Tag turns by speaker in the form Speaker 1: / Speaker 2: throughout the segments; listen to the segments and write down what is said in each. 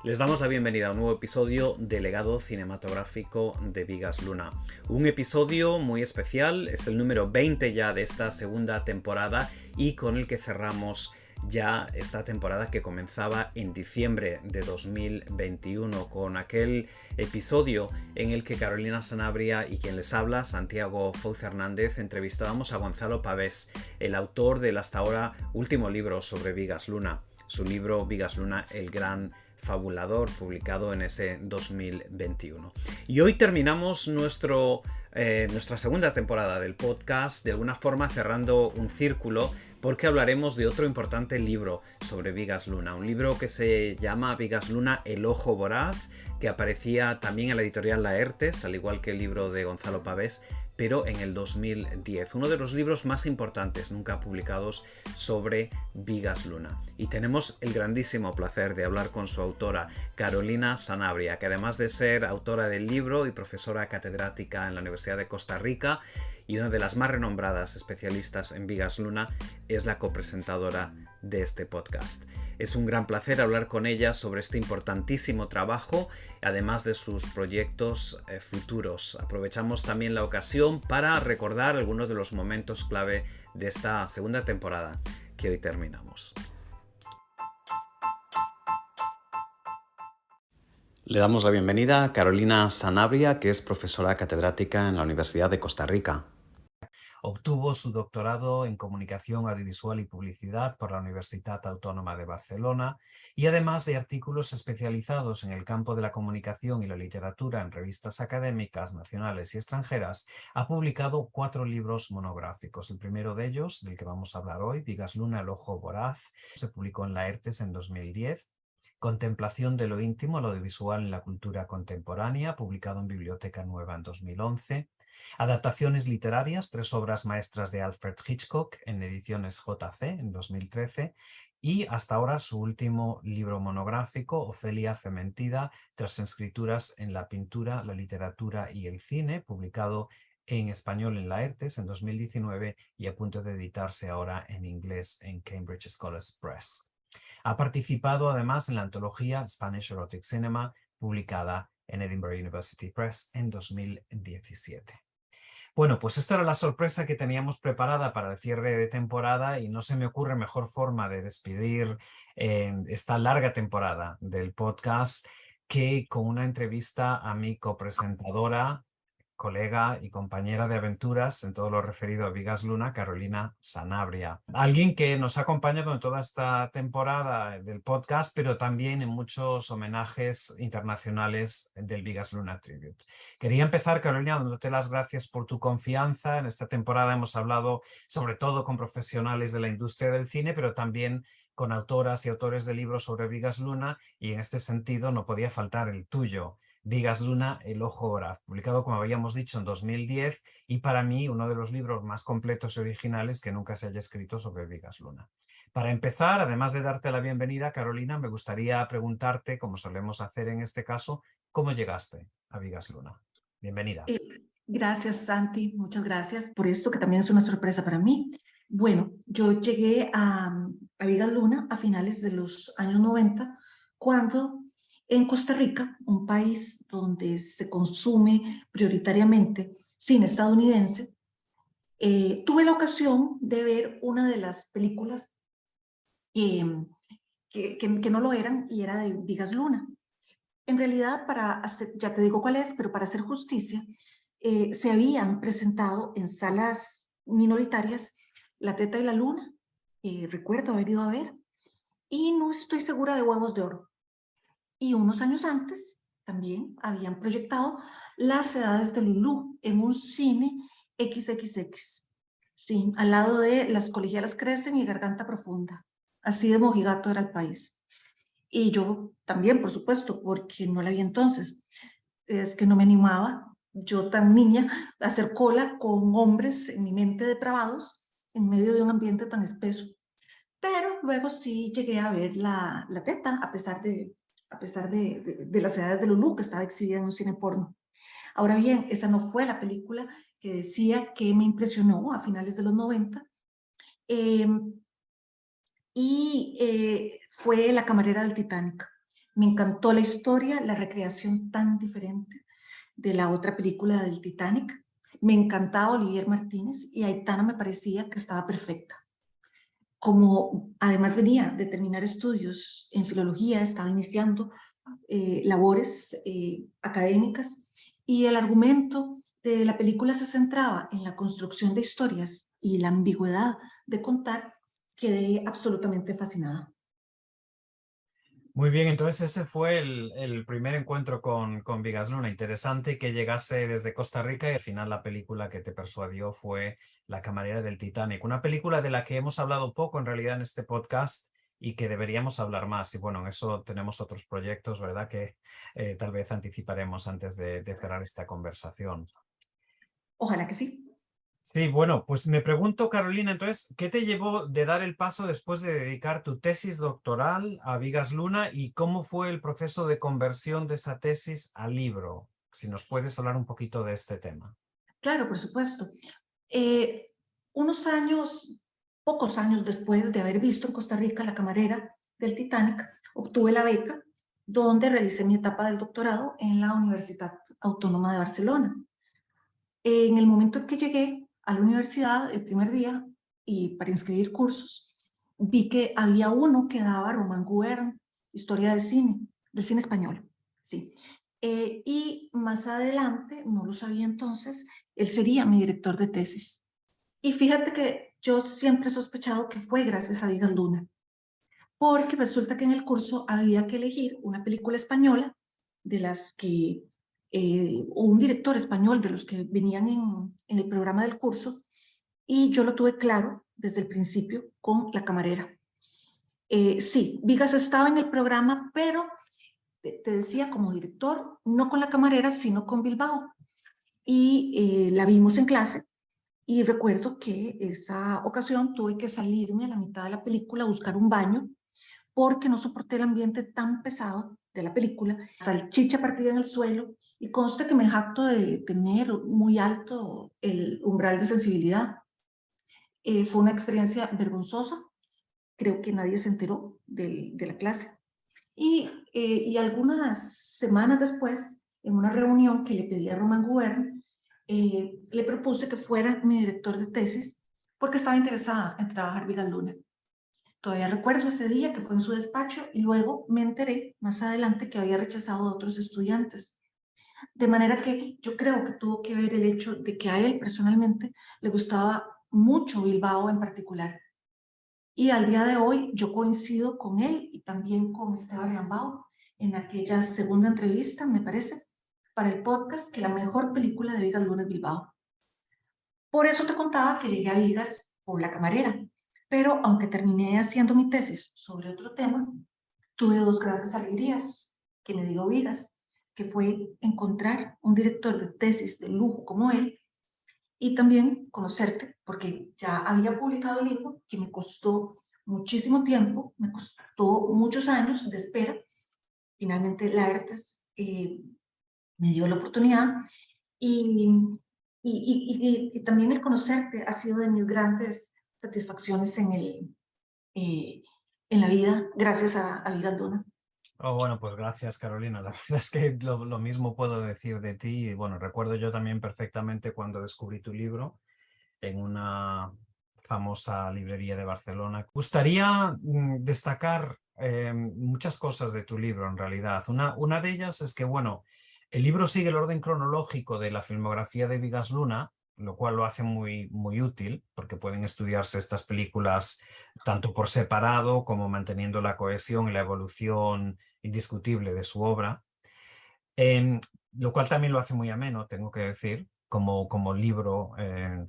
Speaker 1: Les damos la bienvenida a un nuevo episodio de Legado Cinematográfico de Bigas Luna. Un episodio muy especial, es el número 20 ya de esta segunda temporada y con el que cerramos ya esta temporada que comenzaba en diciembre de 2021 con aquel episodio en el que Carolina Sanabria y quien les habla, Santiago Fouz Hernández, entrevistábamos a Gonzalo Pavés, el autor del hasta ahora último libro sobre Bigas Luna, su libro Bigas Luna, el gran fabulador, publicado en ese 2021. Y hoy terminamos nuestra segunda temporada del podcast, de alguna forma cerrando un círculo, porque hablaremos de otro importante libro sobre Bigas Luna, un libro que se llama Bigas Luna, El ojo voraz, que aparecía también en la editorial Laertes, al igual que el libro de Gonzalo Pavés, pero en el 2010, uno de los libros más importantes nunca publicados sobre Bigas Luna. Y tenemos el grandísimo placer de hablar con su autora, Carolina Sanabria, que además de ser autora del libro y profesora catedrática en la Universidad de Costa Rica y una de las más renombradas especialistas en Bigas Luna, es la copresentadora de este podcast. Es un gran placer hablar con ella sobre este importantísimo trabajo, además de sus proyectos futuros. Aprovechamos también la ocasión para recordar algunos de los momentos clave de esta segunda temporada que hoy terminamos. Le damos la bienvenida a Carolina Sanabria, que es profesora catedrática en la Universidad de Costa Rica. Obtuvo su doctorado en Comunicación Audiovisual y Publicidad por la Universitat Autónoma de Barcelona y además de artículos especializados en el campo de la comunicación y la literatura en revistas académicas nacionales y extranjeras, ha publicado 4 libros monográficos. El primero de ellos, del que vamos a hablar hoy, Bigas Luna, El ojo voraz, se publicó en Laertes en 2010. Contemplación de lo íntimo, lo audiovisual en la cultura contemporánea, publicado en Biblioteca Nueva en 2011. Adaptaciones literarias, 3 obras maestras de Alfred Hitchcock en ediciones JC en 2013 y hasta ahora su último libro monográfico, Ofelia Fementida, tras escrituras en la pintura, la literatura y el cine, publicado en español en Laertes en 2019 y a punto de editarse ahora en inglés en Cambridge Scholars Press. Ha participado además en la antología Spanish Erotic Cinema, publicada en Edinburgh University Press en 2017. Bueno, pues esta era la sorpresa que teníamos preparada para el cierre de temporada y no se me ocurre mejor forma de despedir esta larga temporada del podcast que con una entrevista a mi copresentadora, colega y compañera de aventuras en todo lo referido a Bigas Luna, Carolina Sanabria. Alguien que nos ha acompañado en toda esta temporada del podcast, pero también en muchos homenajes internacionales del Bigas Luna Tribute. Quería empezar, Carolina, dándote las gracias por tu confianza. En esta temporada hemos hablado sobre todo con profesionales de la industria del cine, pero también con autoras y autores de libros sobre Bigas Luna, y en este sentido no podía faltar el tuyo. Bigas Luna, El ojo voraz, publicado, como habíamos dicho, en 2010 y para mí uno de los libros más completos y originales que nunca se haya escrito sobre Bigas Luna. Para empezar, además de darte la bienvenida, Carolina, me gustaría preguntarte, como solemos hacer en este caso, ¿cómo llegaste a Bigas Luna? Bienvenida.
Speaker 2: Gracias, Santi. Muchas gracias por esto, que también es una sorpresa para mí. Bueno, yo llegué a Bigas Luna a finales de los años 90, cuando en Costa Rica, un país donde se consume prioritariamente cine estadounidense, tuve la ocasión de ver una de las películas que, que no lo eran, y era de Bigas Luna. En realidad, ya te digo cuál es, pero para hacer justicia, se habían presentado en salas minoritarias La Teta y la Luna, recuerdo haber ido a ver, y no estoy segura de Huevos de Oro. Y unos años antes también habían proyectado Las Edades de Lulú en un cine XXX, sí, al lado de Las Colegialas Crecen y Garganta Profunda. Así de mojigato era el país. Y yo también, por supuesto, porque no la vi entonces. Es que no me animaba, yo tan niña, a hacer cola con hombres en mi mente depravados, en medio de un ambiente tan espeso. Pero luego sí llegué a ver la Teta, a pesar de Las Edades de Lulú, que estaba exhibida en un cine porno. Ahora bien, esa no fue la película que decía que me impresionó a finales de los 90. Eh, y fue La camarera del Titanic. Me encantó la historia, la recreación tan diferente de la otra película del Titanic. Me encantaba Olivier Martínez y Aitana me parecía que estaba perfecta. Como además venía de terminar estudios en filología, estaba iniciando labores académicas y el argumento de la película se centraba en la construcción de historias y la ambigüedad de contar, quedé absolutamente fascinada.
Speaker 1: Muy bien, entonces ese fue el primer encuentro con Vigas Luna. Interesante que llegase desde Costa Rica y al final la película que te persuadió fue La camarera del Titanic, una película de la que hemos hablado poco en realidad en este podcast y que deberíamos hablar más. Y bueno, en eso tenemos otros proyectos, ¿verdad? Que tal vez anticiparemos antes de cerrar esta conversación.
Speaker 2: Ojalá que sí.
Speaker 1: Sí, bueno, pues me pregunto, Carolina, entonces, ¿qué te llevó de dar el paso después de dedicar tu tesis doctoral a Vigas Luna y cómo fue el proceso de conversión de esa tesis a libro? Si nos puedes hablar un poquito de este tema.
Speaker 2: Claro, por supuesto. Eh, Unos años, pocos años después de haber visto en Costa Rica La camarera del Titanic, obtuve la beca donde realicé mi etapa del doctorado en la Universidad Autónoma de Barcelona. En el momento en que llegué a la universidad, el primer día, y para inscribir cursos, vi que había uno que daba Román Gubern, historia del cine español, sí. Y más adelante, no lo sabía entonces, él sería mi director de tesis. Y fíjate que yo siempre he sospechado que fue gracias a Vigas Luna, porque resulta que en el curso había que elegir una película española de las que, o un director español de los que venían en el programa del curso, y yo lo tuve claro desde el principio con La camarera. Sí, Vigas estaba en el programa, pero te decía como director, no con La camarera, sino con Bilbao. Y la vimos en clase. Y recuerdo que esa ocasión tuve que salirme a la mitad de la película a buscar un baño porque no soporté el ambiente tan pesado de la película, salchicha partida en el suelo, y conste que me jacto de tener muy alto el umbral de sensibilidad. Fue una experiencia vergonzosa, creo que nadie se enteró de la clase. Y algunas semanas después, en una reunión que le pedí a Román Gubern, le propuse que fuera mi director de tesis porque estaba interesada en trabajar Vigas Luna. Todavía recuerdo ese día que fue en su despacho y luego me enteré más adelante que había rechazado a otros estudiantes. De manera que yo creo que tuvo que ver el hecho de que a él personalmente le gustaba mucho Bilbao en particular. Y al día de hoy yo coincido con él y también con Esteban Rambao en aquella segunda entrevista, me parece, para el podcast, que la mejor película de Vigas Luna es Bilbao. Por eso te contaba que llegué a Vigas por La camarera, pero aunque terminé haciendo mi tesis sobre otro tema, tuve dos grandes alegrías que me dio Vigas, que fue encontrar un director de tesis de lujo como él y también conocerte, porque ya había publicado el libro que me costó muchísimo tiempo, me costó muchos años de espera. Finalmente Laertes me dio la oportunidad y, y también el conocerte ha sido de mis grandes satisfacciones eh, en la vida, gracias a Vigas Luna.
Speaker 1: Oh, bueno, pues gracias, Carolina. La verdad es que lo mismo puedo decir de ti. Y bueno, recuerdo yo también perfectamente cuando descubrí tu libro en una famosa librería de Barcelona. Me gustaría destacar muchas cosas de tu libro, en realidad. Una de ellas es que, bueno, el libro sigue el orden cronológico de la filmografía de Vigas Luna, lo cual lo hace muy, muy útil, porque pueden estudiarse estas películas tanto por separado como manteniendo la cohesión y la evolución indiscutible de su obra. Lo cual también lo hace muy ameno, tengo que decir, como libro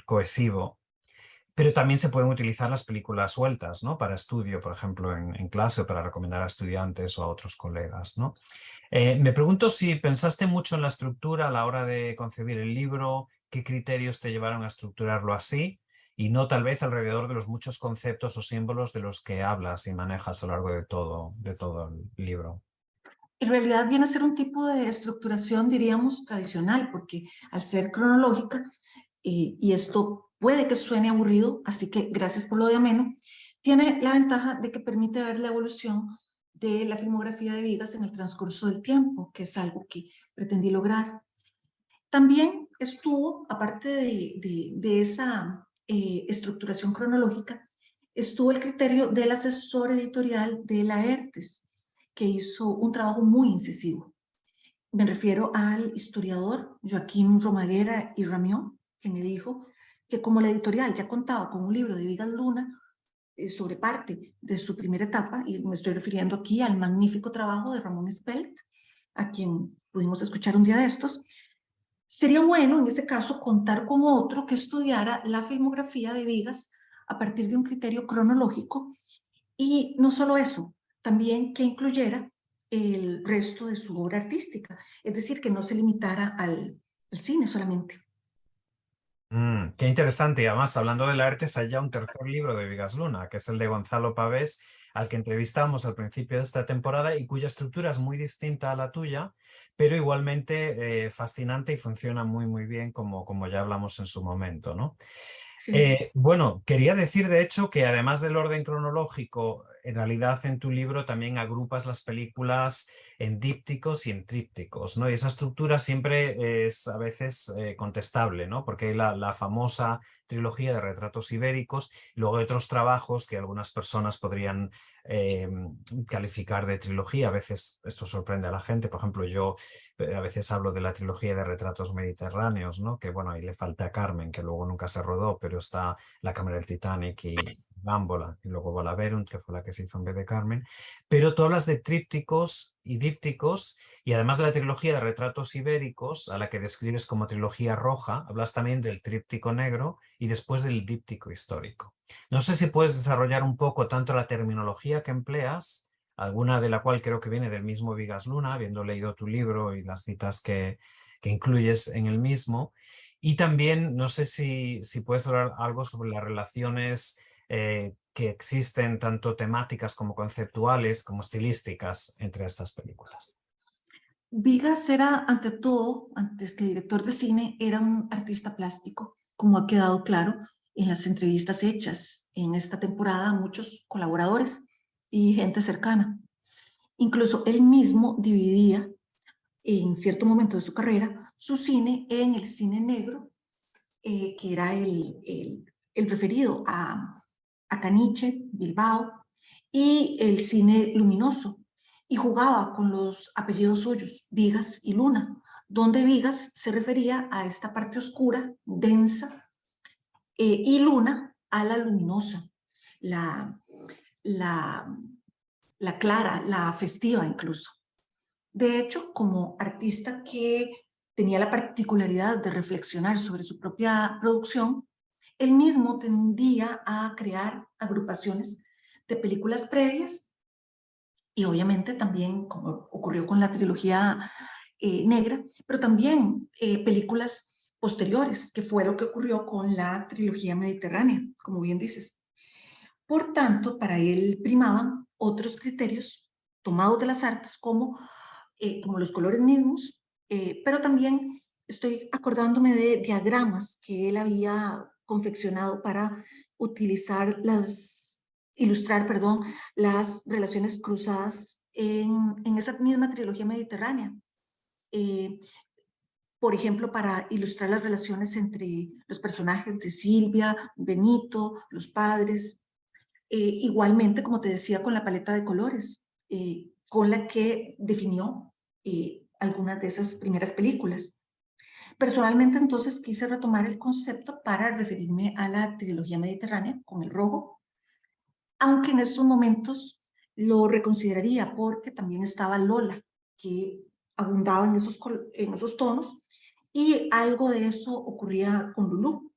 Speaker 1: cohesivo. Pero también se pueden utilizar las películas sueltas, ¿no? Para estudio, por ejemplo, en clase o para recomendar a estudiantes o a otros colegas, ¿no? Me pregunto si pensaste mucho en la estructura a la hora de concebir el libro, qué criterios te llevaron a estructurarlo así y no tal vez alrededor de los muchos conceptos o símbolos de los que hablas y manejas a lo largo de todo el libro.
Speaker 2: En realidad viene a ser un tipo de estructuración, diríamos, tradicional, porque al ser cronológica, y esto puede que suene aburrido, así que gracias por lo de ameno, tiene la ventaja de que permite ver la evolución de la filmografía de Vigas en el transcurso del tiempo, que es algo que pretendí lograr. También estuvo, aparte de esa estructuración cronológica, estuvo el criterio del asesor editorial de Laertes, que hizo un trabajo muy incisivo. Me refiero al historiador Joaquín Romaguera y Ramió, que me dijo que como la editorial ya contaba con un libro de Vigas Luna sobre parte de su primera etapa, y me estoy refiriendo aquí al magnífico trabajo de Ramón Espelt, a quien pudimos escuchar un día de estos, sería bueno en ese caso contar con otro que estudiara la filmografía de Vigas a partir de un criterio cronológico y no solo eso, también que incluyera el resto de su obra artística, es decir, que no se limitara al cine solamente.
Speaker 1: Qué interesante. Y además, hablando de la Artes, hay ya un tercer libro de Vigas Luna, que es el de Gonzalo Pavés, al que entrevistamos al principio de esta temporada y cuya estructura es muy distinta a la tuya, pero igualmente fascinante y funciona muy, muy bien, como ya hablamos en su momento, ¿no?
Speaker 2: Sí.
Speaker 1: Bueno, quería decir de hecho que además del orden cronológico, en realidad en tu libro también agrupas las películas en dípticos y en trípticos, ¿no? Y esa estructura siempre es a veces contestable, ¿no? Porque hay la famosa trilogía de retratos ibéricos, y luego hay otros trabajos que algunas personas podrían eh, calificar de trilogía. A veces esto sorprende a la gente. Por ejemplo, yo a veces hablo de la trilogía de retratos mediterráneos, ¿no? Que bueno, ahí le falta Carmen, que luego nunca se rodó, pero está La Cámara del Titanic y Bámbola, y luego Bolaverunt, que fue la que se hizo en vez de Carmen. Pero tú hablas de trípticos y dípticos, y además de la trilogía de retratos ibéricos, a la que describes como trilogía roja, hablas también del tríptico negro y después del díptico histórico. No sé si puedes desarrollar un poco tanto la terminología que empleas, alguna de la cual creo que viene del mismo Vigas Luna, habiendo leído tu libro y las citas que incluyes en el mismo. Y también no sé si puedes hablar algo sobre las relaciones que existen, tanto temáticas como conceptuales, como estilísticas, entre estas películas.
Speaker 2: Vigas era, ante todo, antes que director de cine, era un artista plástico, como ha quedado claro en las entrevistas hechas en esta temporada a muchos colaboradores y gente cercana. Incluso él mismo dividía en cierto momento de su carrera su cine en el cine negro, que era el referido a Caniche, Bilbao, y el cine luminoso, y jugaba con los apellidos suyos, Vigas y Luna, donde Vigas se refería a esta parte oscura, densa, y Luna a la luminosa, la, la, la clara, la festiva incluso. De hecho, como artista que tenía la particularidad de reflexionar sobre su propia producción, él mismo tendía a crear agrupaciones de películas previas y obviamente también, como ocurrió con la trilogía negra, pero también películas posteriores, que fue lo que ocurrió con la trilogía mediterránea, como bien dices. Por tanto, para él primaban otros criterios tomados de las artes como los colores mismos, pero también estoy acordándome de diagramas que él había confeccionado para ilustrar, perdón, las relaciones cruzadas en esa misma trilogía mediterránea. Eh, por ejemplo, para ilustrar las relaciones entre los personajes de Silvia, Benito, los padres, igualmente, como te decía, con la paleta de colores, con la que definió algunas de esas primeras películas. Personalmente, entonces, quise retomar el concepto para referirme a la trilogía mediterránea con el rojo, aunque en estos momentos lo reconsideraría porque también estaba Lola, que abundaba en esos tonos, y algo de eso ocurría con Lulú.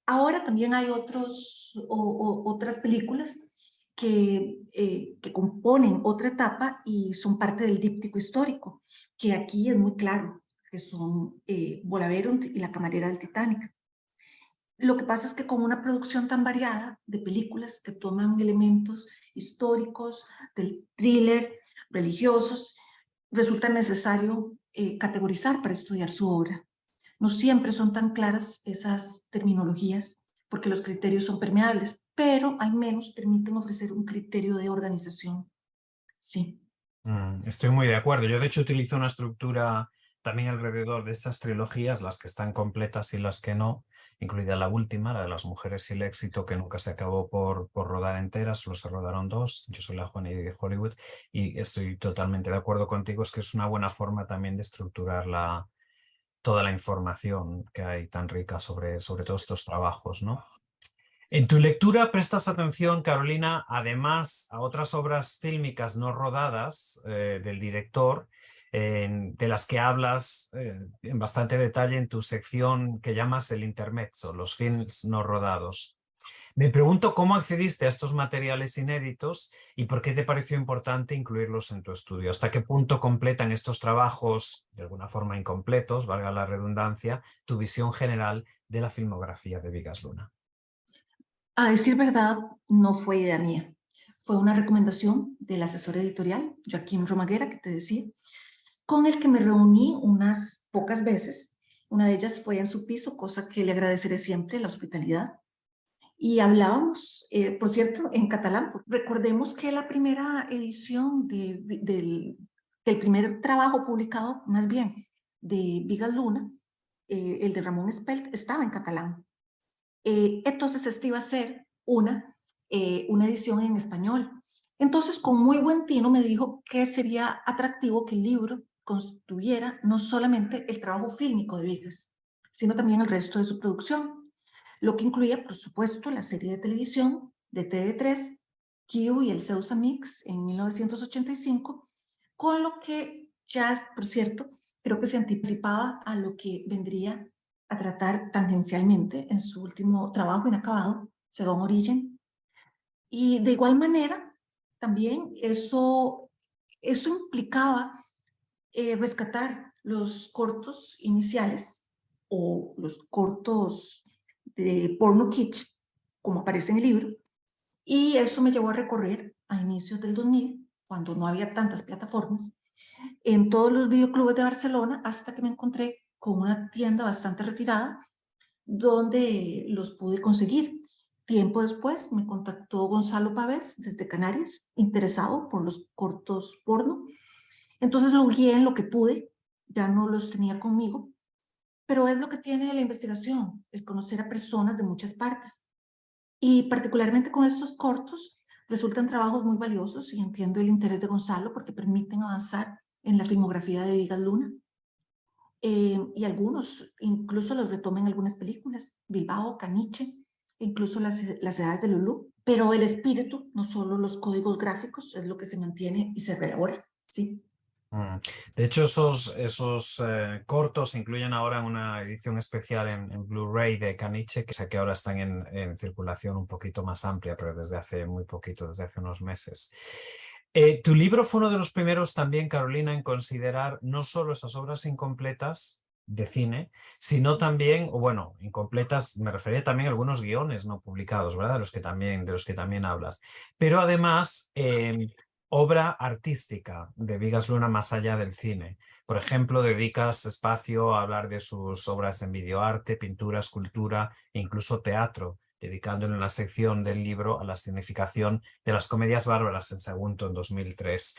Speaker 2: Ahora también hay otras películas que componen otra etapa y son parte del díptico histórico, que aquí es muy claro, que son Bolaverunt y La Camarera del Titanic. Lo que pasa es que con una producción tan variada de películas que toman elementos históricos, del thriller, religiosos, resulta necesario categorizar para estudiar su obra. No siempre son tan claras esas terminologías porque los criterios son permeables, pero al menos permiten ofrecer un criterio de organización. Sí.
Speaker 1: Estoy muy de acuerdo. Yo de hecho utilizo una estructura también alrededor de estas trilogías, las que están completas y las que no, incluida la última, la de las mujeres y el éxito, que nunca se acabó por rodar entera, solo se rodaron dos. Yo soy la Juanita de Hollywood y estoy totalmente de acuerdo contigo, es que es una buena forma también de estructurar toda la información que hay tan rica sobre todos estos trabajos, ¿no? En tu lectura prestas atención, Carolina, además a otras obras fílmicas no rodadas del director, de las que hablas en bastante detalle en tu sección que llamas el intermezzo, los films no rodados. Me pregunto cómo accediste a estos materiales inéditos y por qué te pareció importante incluirlos en tu estudio. ¿Hasta qué punto completan estos trabajos, de alguna forma incompletos, valga la redundancia, tu visión general de la filmografía de Bigas Luna?
Speaker 2: A decir verdad, no fue idea mía. Fue una recomendación del asesor editorial, Joaquín Romaguera, que te decía, con el que me reuní unas pocas veces. Una de ellas fue en su piso, cosa que le agradeceré siempre, la hospitalidad. Y hablábamos, por cierto, en catalán. Recordemos que la primera edición del primer trabajo publicado, más bien, de Bigas Luna, el de Ramón Espelt, estaba en catalán. Entonces esta iba a ser una edición en español. Entonces, con muy buen tino me dijo que sería atractivo que el libro constituyera no solamente el trabajo fílmico de Vigas, sino también el resto de su producción, lo que incluía, por supuesto, la serie de televisión de TV3, Q y el Ceusa Mix en 1985, con lo que ya, por cierto, creo que se anticipaba a lo que vendría a tratar tangencialmente en su último trabajo inacabado, Según Origen. Y de igual manera, también eso implicaba rescatar los cortos iniciales o los cortos de porno kitsch, como aparece en el libro, y eso me llevó a recorrer a inicios del 2000, cuando no había tantas plataformas, en todos los videoclubes de Barcelona, hasta que me encontré con una tienda bastante retirada donde los pude conseguir. Tiempo después me contactó Gonzalo Pavés desde Canarias, interesado por los cortos porno. Entonces lo guié en lo que pude, ya no los tenía conmigo, pero es lo que tiene la investigación, el conocer a personas de muchas partes. Y particularmente con estos cortos, resultan trabajos muy valiosos y entiendo el interés de Gonzalo porque permiten avanzar en la filmografía de Vigas Luna. Y algunos incluso los retomen algunas películas, Bilbao, Caniche, incluso las edades de Lulú, pero el espíritu, no solo los códigos gráficos, es lo que se mantiene y se reelabora, ¿sí?
Speaker 1: De hecho, esos cortos se incluyen ahora en una edición especial en Blu-ray de Caniche, que sé que ahora están en circulación un poquito más amplia, pero desde hace muy poquito, desde hace unos meses. Tu libro fue uno de los primeros también, Carolina, en considerar no solo esas obras incompletas de cine, sino también, o bueno, incompletas, me refería también a algunos guiones no publicados, ¿verdad? De los que también hablas. Pero además, obra artística de Bigas Luna más allá del cine. Por ejemplo, dedicas espacio a hablar de sus obras en videoarte, pintura, escultura e incluso teatro, dedicándole una sección del libro a la significación de las comedias bárbaras en Sagunto en 2003.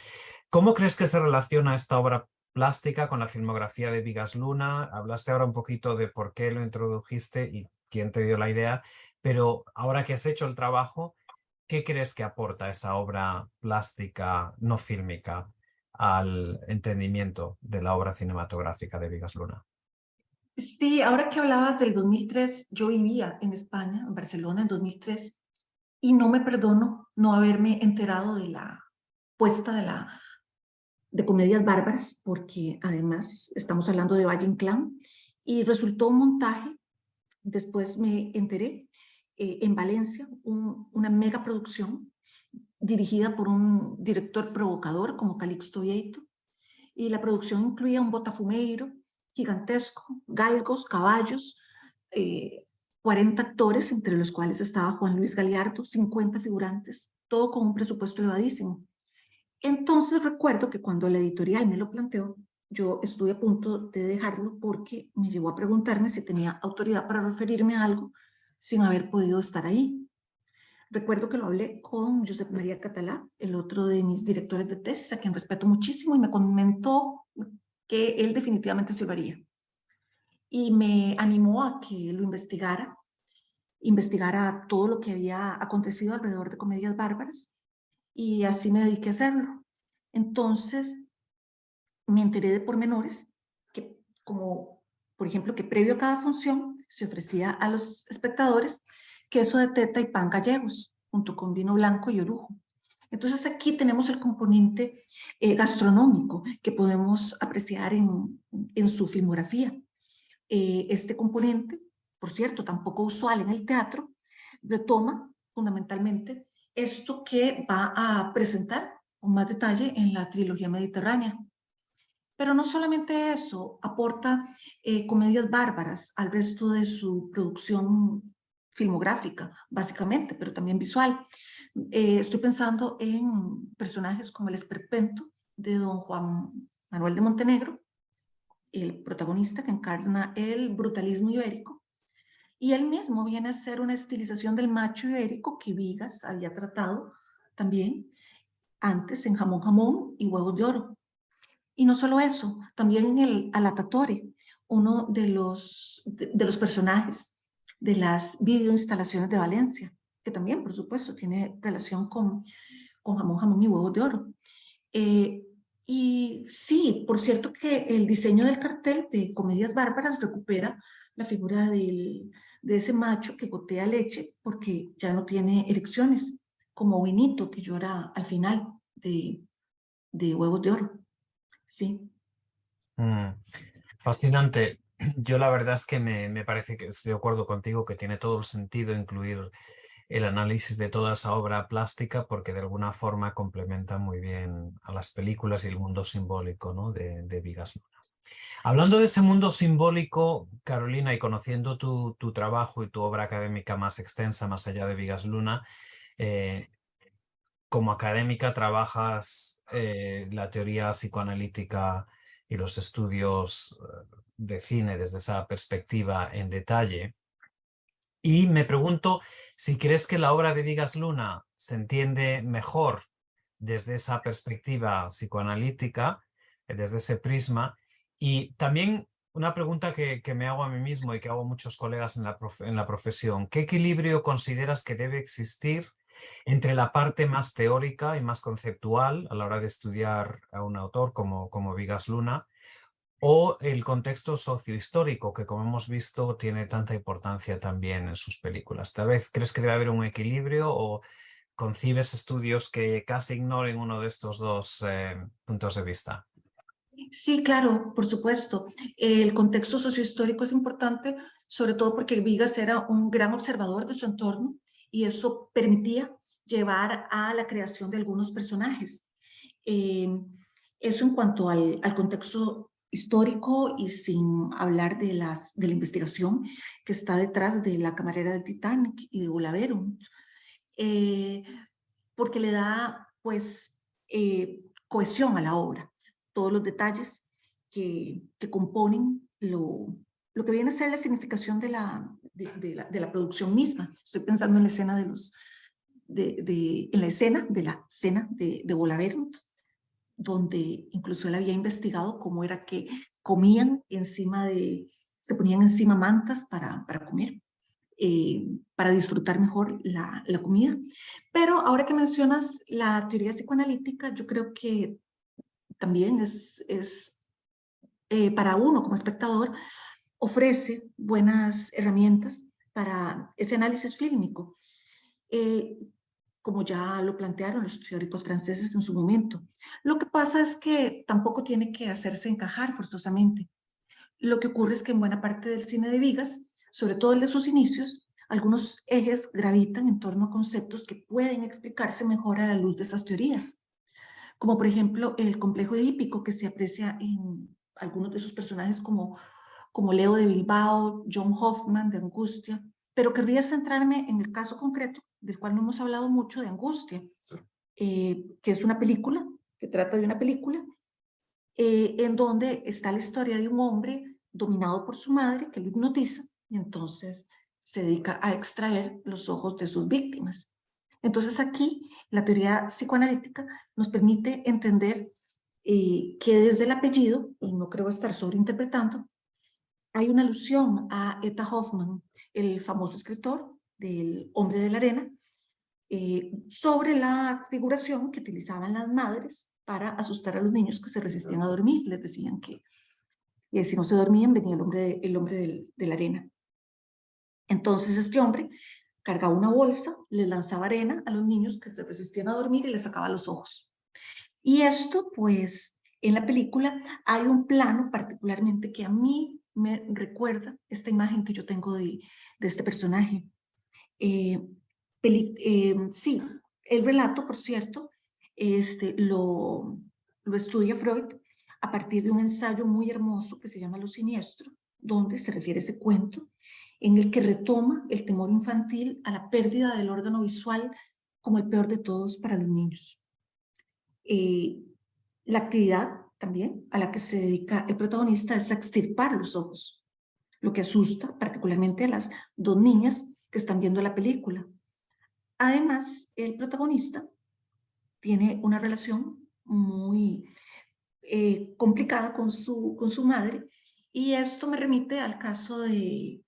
Speaker 1: ¿Cómo crees que se relaciona esta obra plástica con la filmografía de Bigas Luna? Hablaste ahora un poquito de por qué lo introdujiste y quién te dio la idea, pero ahora que has hecho el trabajo, ¿qué crees que aporta esa obra plástica no fílmica al entendimiento de la obra cinematográfica de Bigas Luna?
Speaker 2: Sí, ahora que hablabas del 2003, yo vivía en España, en Barcelona, en 2003, y no me perdono no haberme enterado de la puesta de comedias bárbaras, porque además estamos hablando de Valle Inclán, y resultó un montaje, después me enteré, en Valencia, una mega producción dirigida por un director provocador como Calixto Vieito, y la producción incluía un botafumeiro gigantesco, galgos, caballos, eh, 40 actores, entre los cuales estaba Juan Luis Galiardo, 50 figurantes, todo con un presupuesto elevadísimo. Entonces recuerdo que cuando la editorial me lo planteó, yo estuve a punto de dejarlo porque me llevó a preguntarme si tenía autoridad para referirme a algo sin haber podido estar ahí. Recuerdo que lo hablé con Josep María Catalá, el otro de mis directores de tesis, a quien respeto muchísimo, y me comentó que él definitivamente se lo haría. Y me animó a que lo investigara todo lo que había acontecido alrededor de Comedias Bárbaras, y así me dediqué a hacerlo. Entonces, me enteré de pormenores, que, como por ejemplo que previo a cada función se ofrecía a los espectadores queso de teta y pan gallegos, junto con vino blanco y orujo. Entonces aquí tenemos el componente gastronómico que podemos apreciar en su filmografía. Este componente, por cierto, tampoco usual en el teatro, retoma fundamentalmente esto que va a presentar con más detalle en la trilogía mediterránea. Pero no solamente eso, aporta comedias bárbaras al resto de su producción filmográfica, básicamente, pero también visual. Estoy pensando en personajes como el esperpento de don Juan Manuel de Montenegro, el protagonista que encarna el brutalismo ibérico, y él mismo viene a ser una estilización del macho ibérico que Vigas había tratado también antes en Jamón Jamón y Huevos de Oro. Y no solo eso, también en el Alatatore, uno de los personajes de las videoinstalaciones de Valencia, que también, por supuesto, tiene relación con Jamón Jamón y Huevos de Oro. Eh, y sí, por cierto que el diseño del cartel de Comedias Bárbaras recupera la figura de ese macho que gotea leche porque ya no tiene erecciones, como Vinito que llora al final de Huevos de Oro. Sí.
Speaker 1: Mm, fascinante. Yo la verdad es que me parece que estoy de acuerdo contigo que tiene todo el sentido incluir el análisis de toda esa obra plástica porque de alguna forma complementa muy bien a las películas y el mundo simbólico, ¿no? de Vigas Luna. Hablando de ese mundo simbólico, Carolina, y conociendo tu trabajo y tu obra académica más extensa, más allá de Vigas Luna, eh, como académica trabajas la teoría psicoanalítica y los estudios de cine desde esa perspectiva en detalle. Y me pregunto si crees que la obra de Vigas Luna se entiende mejor desde esa perspectiva psicoanalítica, desde ese prisma. Y también una pregunta que me hago a mí mismo y que hago a muchos colegas en la profesión. ¿Qué equilibrio consideras que debe existir entre la parte más teórica y más conceptual a la hora de estudiar a un autor como Vigas Luna o el contexto sociohistórico que, como hemos visto, tiene tanta importancia también en sus películas? Tal vez crees que debe haber un equilibrio o concibes estudios que casi ignoren uno de estos dos puntos de vista.
Speaker 2: Sí, claro, por supuesto. El contexto sociohistórico es importante, sobre todo porque Vigas era un gran observador de su entorno y eso permitía llevar a la creación de algunos personajes. Eh, Eso en cuanto al contexto histórico y sin hablar de la investigación que está detrás de La camarera del Titanic y de Olaverum, eh, porque le da pues cohesión a la obra, todos los detalles que componen lo que viene a ser la significación de la producción misma. Estoy pensando en la escena en la escena de la cena de Bolaverunt, donde incluso él había investigado cómo era que comían se ponían encima mantas para comer, para disfrutar mejor la comida. Pero ahora que mencionas la teoría psicoanalítica, yo creo que también para uno como espectador, ofrece buenas herramientas para ese análisis fílmico, eh, como ya lo plantearon los teóricos franceses en su momento. Lo que pasa es que tampoco tiene que hacerse encajar forzosamente. Lo que ocurre es que en buena parte del cine de Vigas, sobre todo el de sus inicios, algunos ejes gravitan en torno a conceptos que pueden explicarse mejor a la luz de esas teorías, como por ejemplo el complejo edípico que se aprecia en algunos de sus personajes como Leo de Bilbao, John Hoffman de Angustia, pero querría centrarme en el caso concreto, del cual no hemos hablado mucho, de Angustia, que es una película, que trata de una película, en donde está la historia de un hombre dominado por su madre que lo hipnotiza y entonces se dedica a extraer los ojos de sus víctimas. Entonces aquí la teoría psicoanalítica nos permite entender que desde el apellido, y no creo estar sobreinterpretando, hay una alusión a Eta Hoffmann, el famoso escritor del Hombre de la Arena, sobre la figuración que utilizaban las madres para asustar a los niños que se resistían a dormir. Les decían que si no se dormían venía el hombre de la arena. Entonces este hombre cargaba una bolsa, le lanzaba arena a los niños que se resistían a dormir y les sacaba los ojos. Y esto, pues, en la película hay un plano particularmente que a mí me recuerda esta imagen que yo tengo de este personaje. Sí, el relato, por cierto, lo estudia Freud a partir de un ensayo muy hermoso que se llama Lo Siniestro, donde se refiere a ese cuento, en el que retoma el temor infantil a la pérdida del órgano visual como el peor de todos para los niños. La actividad también a la que se dedica el protagonista es a extirpar los ojos, lo que asusta particularmente a las dos niñas que están viendo la película. Además, el protagonista tiene una relación muy complicada con su madre, y esto me remite al caso de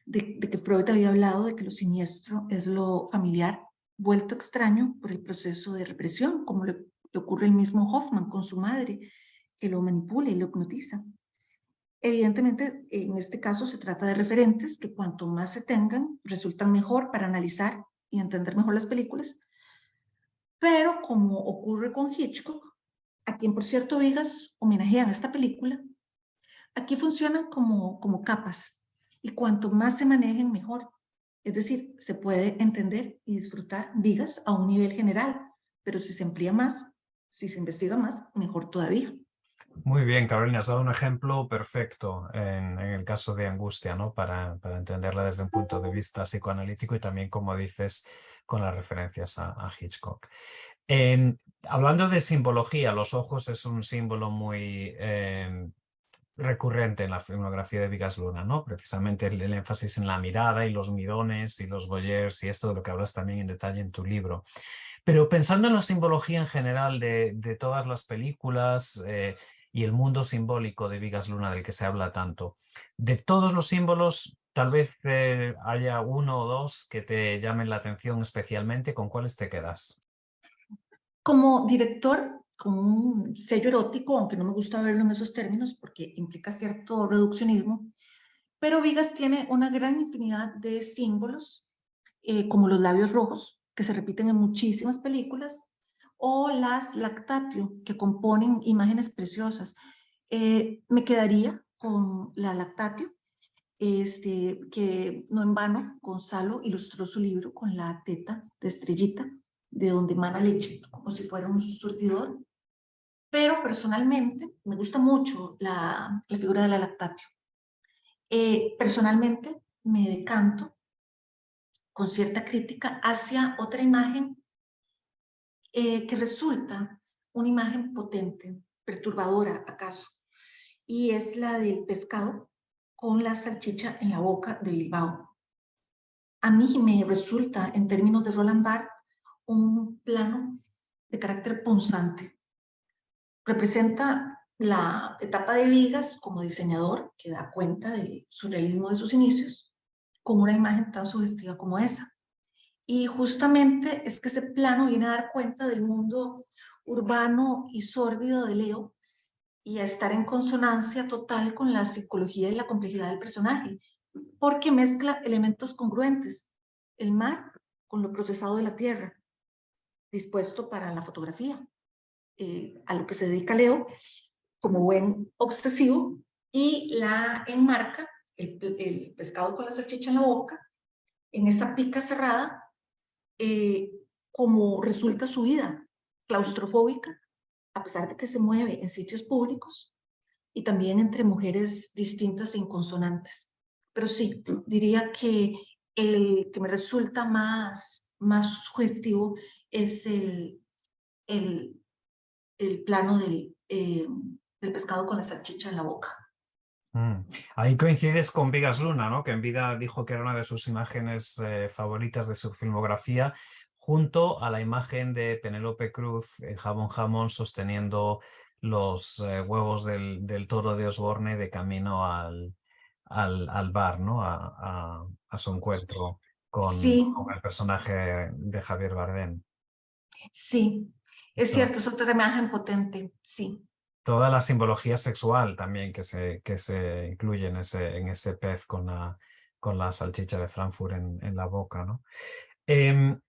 Speaker 2: que Freud había hablado de que lo siniestro es lo familiar vuelto extraño por el proceso de represión, como le ocurre el mismo Hoffman con su madre, que lo manipula y lo hipnotiza. Evidentemente, en este caso se trata de referentes que cuanto más se tengan, resultan mejor para analizar y entender mejor las películas, pero como ocurre con Hitchcock, a quien por cierto Vigas homenajean esta película, aquí funcionan como capas, y cuanto más se manejen mejor. Es decir, se puede entender y disfrutar Vigas a un nivel general, pero si se amplía más, si se investiga más, mejor todavía.
Speaker 1: Muy bien, Carolina, has dado un ejemplo perfecto en el caso de Angustia, ¿no? Para entenderla desde un punto de vista psicoanalítico y también, como dices, con las referencias a Hitchcock. Hablando de simbología, los ojos es un símbolo muy recurrente en la filmografía de Vigas Luna, ¿no? Precisamente el énfasis en la mirada y los mirones y los voyeurs y esto de lo que hablas también en detalle en tu libro. Pero pensando en la simbología en general de todas las películas y el mundo simbólico de Vigas Luna del que se habla tanto, de todos los símbolos, tal vez haya uno o dos que te llamen la atención especialmente. ¿Con cuáles te quedas?
Speaker 2: Como director, con un sello erótico, aunque no me gusta verlo en esos términos porque implica cierto reduccionismo, pero Vigas tiene una gran infinidad de símbolos, como los labios rojos, que se repiten en muchísimas películas, o las lactatio, que componen imágenes preciosas. Me quedaría con la lactatio, que no en vano Gonzalo ilustró su libro con la teta de Estrellita, de donde emana leche, como si fuera un surtidor. Pero personalmente me gusta mucho la figura de la lactatio. Personalmente me decanto con cierta crítica hacia otra imagen que resulta una imagen potente, perturbadora acaso, y es la del pescado con la salchicha en la boca de Bilbao. A mí me resulta, en términos de Roland Barthes, un plano de carácter punzante. Representa la etapa de Vigas como diseñador, que da cuenta del surrealismo de sus inicios, con una imagen tan sugestiva como esa. Y justamente es que ese plano viene a dar cuenta del mundo urbano y sórdido de Leo, y a estar en consonancia total con la psicología y la complejidad del personaje, porque mezcla elementos congruentes, el mar con lo procesado de la tierra, dispuesto para la fotografía, a lo que se dedica Leo como buen obsesivo, y la enmarca el pescado con la salchicha en la boca, en esa pica cerrada, como resulta su vida, claustrofóbica, a pesar de que se mueve en sitios públicos y también entre mujeres distintas e inconsonantes. Pero sí, diría que el que me resulta más sugestivo es el, el plano del pescado con la salchicha en la boca.
Speaker 1: Ahí coincides con Vigas Luna, ¿no? Que en vida dijo que era una de sus imágenes favoritas de su filmografía, junto a la imagen de Penélope Cruz, jamón jamón, sosteniendo los huevos del toro de Osborne de camino al bar, ¿no? A su encuentro
Speaker 2: Sí,
Speaker 1: con el personaje de Javier Bardem.
Speaker 2: sí, es
Speaker 1: To-
Speaker 2: cierto, es otra imagen potente, sí.
Speaker 1: Toda la simbología sexual también que se incluye en ese pez con la salchicha de Frankfurt en la boca, ¿no? Em,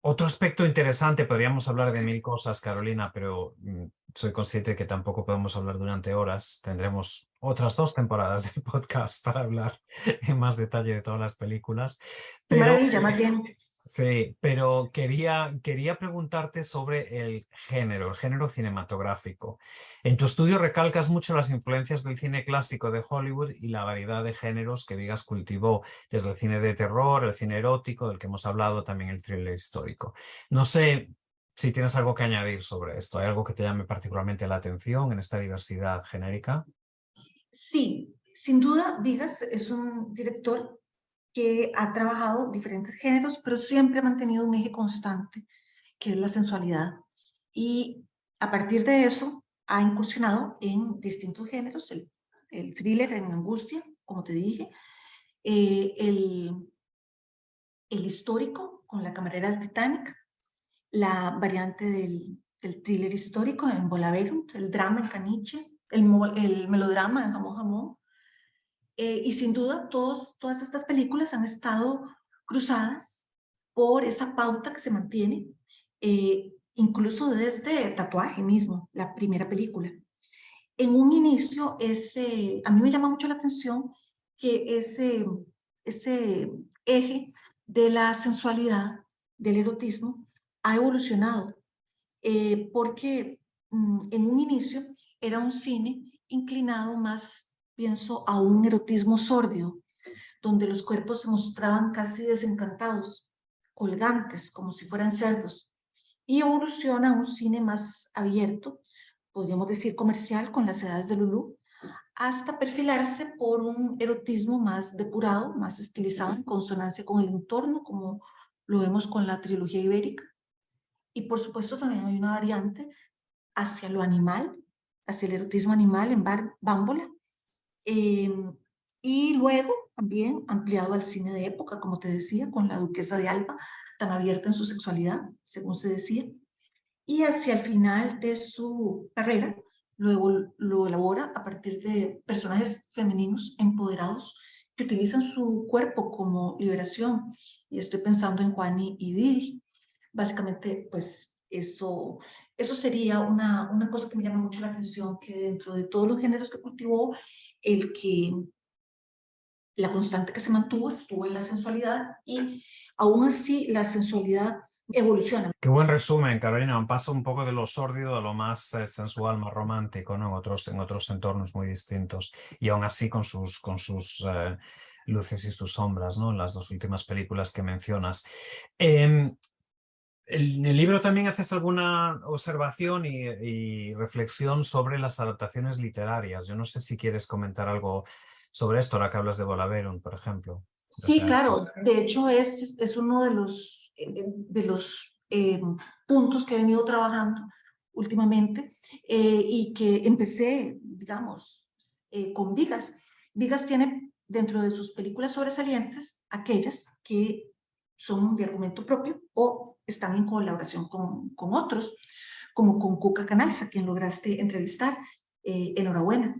Speaker 1: Otro aspecto interesante, podríamos hablar de mil cosas, Carolina, pero soy consciente que tampoco podemos hablar durante horas. Tendremos otras 2 temporadas del podcast para hablar en más detalle de todas las películas.
Speaker 2: Qué
Speaker 1: Pero
Speaker 2: maravilla, más bien.
Speaker 1: sí, pero quería preguntarte sobre el género cinematográfico. En tu estudio recalcas mucho las influencias del cine clásico de Hollywood y la variedad de géneros que Vigas cultivó, desde el cine de terror, el cine erótico, del que hemos hablado, también el thriller histórico. No sé si tienes algo que añadir sobre esto. ¿Hay algo que te llame particularmente la atención en esta diversidad genérica?
Speaker 2: Sí, sin duda, Vigas es un director que ha trabajado diferentes géneros, pero siempre ha mantenido un eje constante, que es la sensualidad. Y a partir de eso, ha incursionado en distintos géneros, el thriller en angustia, como te dije, eh, el, el histórico con La camarera del Titanic, la variante del thriller histórico en Bolaverunt, el drama en Caniche, el melodrama en Jamón Jamón. Y sin duda, todas estas películas han estado cruzadas por esa pauta que se mantiene, incluso desde Tatuaje mismo, la primera película. En un inicio, a mí me llama mucho la atención que ese eje de la sensualidad, del erotismo, ha evolucionado, porque en un inicio era un cine inclinado más, pienso, a un erotismo sórdido, donde los cuerpos se mostraban casi desencantados, colgantes, como si fueran cerdos, y evoluciona a un cine más abierto, podríamos decir comercial, con las edades de Lulú, hasta perfilarse por un erotismo más depurado, más estilizado, en consonancia con el entorno, como lo vemos con la trilogía ibérica. Y por supuesto también hay una variante hacia lo animal, hacia el erotismo animal en Bámbola, eh, y luego también ampliado al cine de época, como te decía, con la Duquesa de Alba, tan abierta en su sexualidad, según se decía, y hacia el final de su carrera luego lo elabora a partir de personajes femeninos empoderados que utilizan su cuerpo como liberación. Y estoy pensando en Juani y Didi. Básicamente, pues eso sería una cosa que me llama mucho la atención, que dentro de todos los géneros que cultivó, el que la constante que se mantuvo estuvo en la sensualidad y aún así la sensualidad evoluciona.
Speaker 1: Qué buen resumen, Carolina. Pasa un poco de lo sórdido a lo más sensual, más romántico, ¿no? En otros entornos muy distintos. Y aún así con sus luces y sus sombras, ¿no? En las 2 últimas películas que mencionas. En el libro también haces alguna observación y reflexión sobre las adaptaciones literarias. Yo no sé si quieres comentar algo sobre esto, ahora que hablas de Bolaveron, por ejemplo. O
Speaker 2: Sí,
Speaker 1: sea,
Speaker 2: claro. De hecho, es uno de los puntos que he venido trabajando últimamente, y que empecé, digamos, con Vigas. Vigas tiene dentro de sus películas sobresalientes aquellas que son de argumento propio o están en colaboración con otros, como con Cuca Canals, a quien lograste entrevistar. Enhorabuena.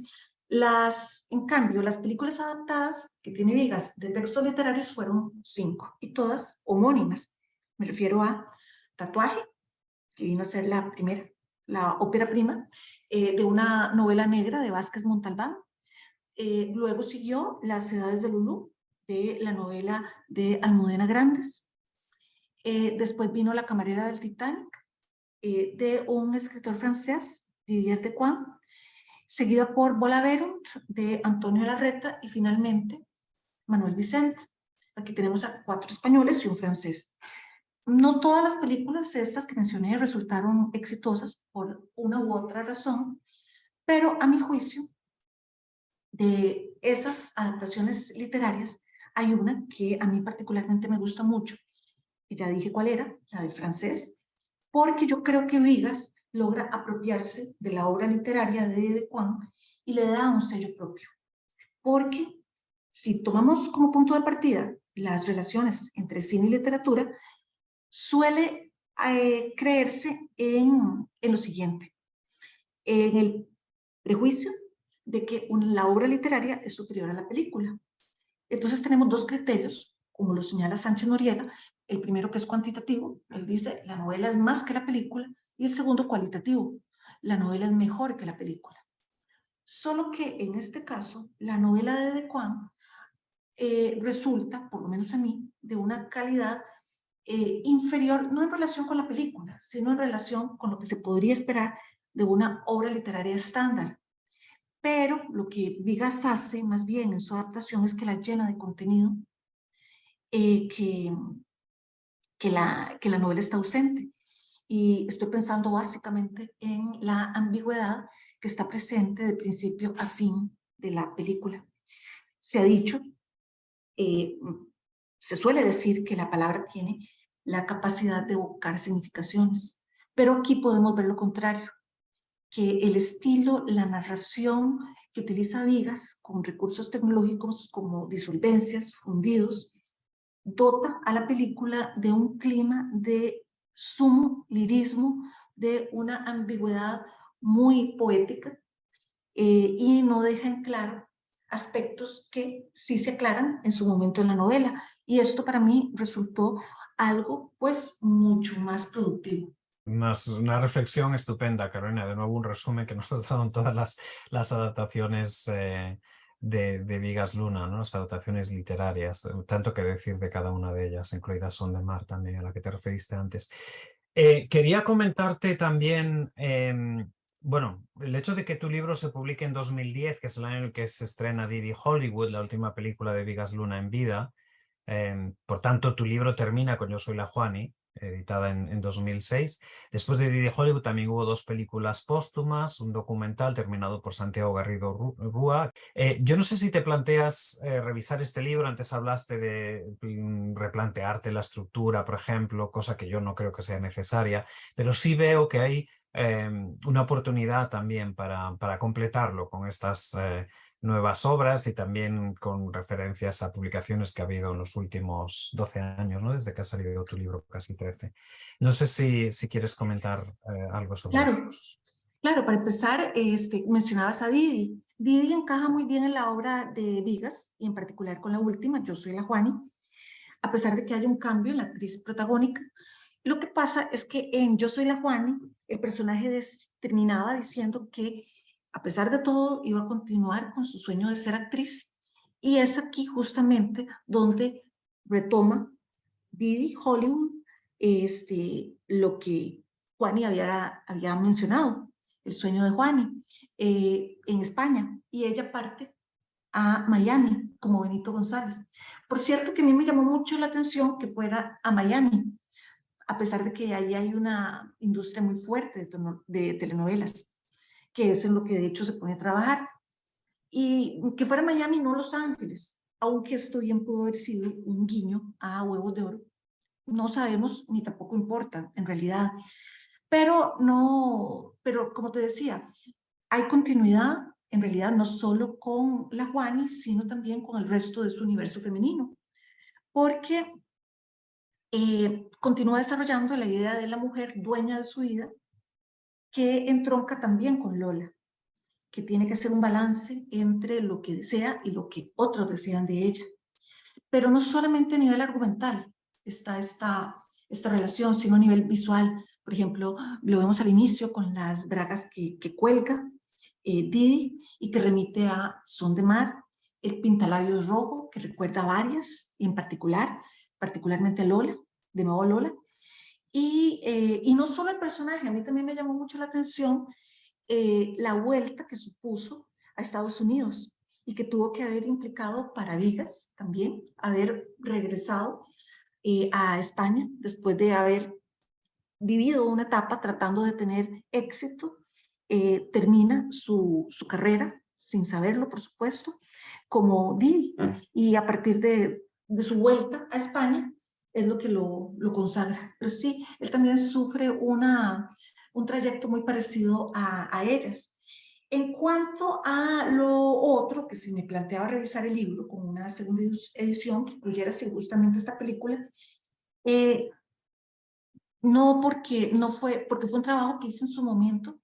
Speaker 2: En cambio, las películas adaptadas que tiene Vigas de textos literarios fueron 5 y todas homónimas. Me refiero a Tatuaje, que vino a ser la primera, la ópera prima, de una novela negra de Vázquez Montalbán. Luego siguió Las Edades de Lulú, de la novela de Almudena Grandes. Después vino La camarera del Titanic, de un escritor francés, Didier Decoing, seguida por Bolaverunt de Antonio Larreta y finalmente Manuel Vicente. Aquí tenemos a 4 españoles y un francés. No todas las películas estas que mencioné resultaron exitosas por una u otra razón, pero a mi juicio, de esas adaptaciones literarias, hay una que a mí particularmente me gusta mucho, y ya dije cuál era, la del francés, porque yo creo que Vigas logra apropiarse de la obra literaria de Juan y le da un sello propio. Porque si tomamos como punto de partida las relaciones entre cine y literatura, suele creerse en lo siguiente, en el prejuicio de que la obra literaria es superior a la película. Entonces tenemos dos criterios, como lo señala Sánchez Noriega, el primero que es cuantitativo, él dice la novela es más que la película, y el segundo cualitativo, la novela es mejor que la película. Solo que en este caso, la novela de De Quan resulta, por lo menos a mí, de una calidad inferior, no en relación con la película, sino en relación con lo que se podría esperar de una obra literaria estándar. Pero lo que Vigas hace más bien en su adaptación es que la llena de contenido que la novela está ausente. Y estoy pensando básicamente en la ambigüedad que está presente de principio a fin de la película. Se ha dicho, se suele decir que la palabra tiene la capacidad de evocar significaciones, pero aquí podemos ver lo contrario, que el estilo, la narración que utiliza Vigas con recursos tecnológicos como disolvencias, fundidos, dota a la película de un clima de sumo lirismo, de una ambigüedad muy poética, y no deja en claro aspectos que sí se aclaran en su momento en la novela. Y esto para mí resultó algo pues mucho más productivo.
Speaker 1: Una reflexión estupenda, Carolina. De nuevo un resumen que nos has dado en todas las adaptaciones de Vigas Luna, ¿no? Las adaptaciones literarias, tanto que decir de cada una de ellas, incluida Son de Mar también, a la que te referiste antes. Quería comentarte también, bueno, el hecho de que tu libro se publique en 2010, que es el año en el que se estrena Didi Hollywood, la última película de Vigas Luna en vida. Por tanto, tu libro termina con Yo soy la Juani, editada en 2006. Después de Didi Hollywood también hubo dos películas póstumas, un documental terminado por Santiago Garrido Rúa. Yo no sé si te planteas revisar este libro. Antes hablaste de replantearte la estructura, por ejemplo, cosa que yo no creo que sea necesaria, pero sí veo que hay una oportunidad también para completarlo con estas nuevas obras y también con referencias a publicaciones que ha habido en los últimos 12 años, ¿no? Desde que ha salido tu libro, casi 13. No sé si quieres comentar algo sobre esto.
Speaker 2: Claro, claro, para empezar, mencionabas a Didi. Didi encaja muy bien en la obra de Vigas, y en particular con la última, Yo soy la Juani, a pesar de que hay un cambio en la actriz protagónica. Lo que pasa es que en Yo soy la Juani, el personaje terminaba diciendo que a pesar de todo iba a continuar con su sueño de ser actriz, y es aquí justamente donde retoma Didi Hollywood lo que Juani había mencionado, el sueño de Juani, en España, y ella parte a Miami como Benito González. Por cierto que a mí me llamó mucho la atención que fuera a Miami, a pesar de que ahí hay una industria muy fuerte de telenovelas, que es en lo que de hecho se pone a trabajar. Y que fuera Miami, no Los Ángeles, aunque esto bien pudo haber sido un guiño a Huevos de Oro. No sabemos ni tampoco importa en realidad. Pero no, pero como te decía, hay continuidad en realidad no solo con la Juani, sino también con el resto de su universo femenino, porque continúa desarrollando la idea de la mujer dueña de su vida, que entronca también con Lola, que tiene que hacer un balance entre lo que desea y lo que otros desean de ella. Pero no solamente a nivel argumental está esta relación, sino a nivel visual. Por ejemplo, lo vemos al inicio con las bragas que cuelga Didi y que remite a Son de Mar, el pintalabios rojo que recuerda a varias, y en particularmente a Lola, de nuevo a Lola. Y no solo el personaje, a mí también me llamó mucho la atención la vuelta que supuso a Estados Unidos y que tuvo que haber implicado para Vigas también, haber regresado a España después de haber vivido una etapa tratando de tener éxito. Termina su carrera, sin saberlo por supuesto, como Didi, y a partir de su vuelta a España, es lo que lo consagra. Pero sí, él también sufre un trayecto muy parecido a ellas. En cuanto a lo otro, que se me planteaba revisar el libro con una segunda edición que incluyera sí, justamente esta película, eh, no porque no fue, porque fue un trabajo que hice en su momento.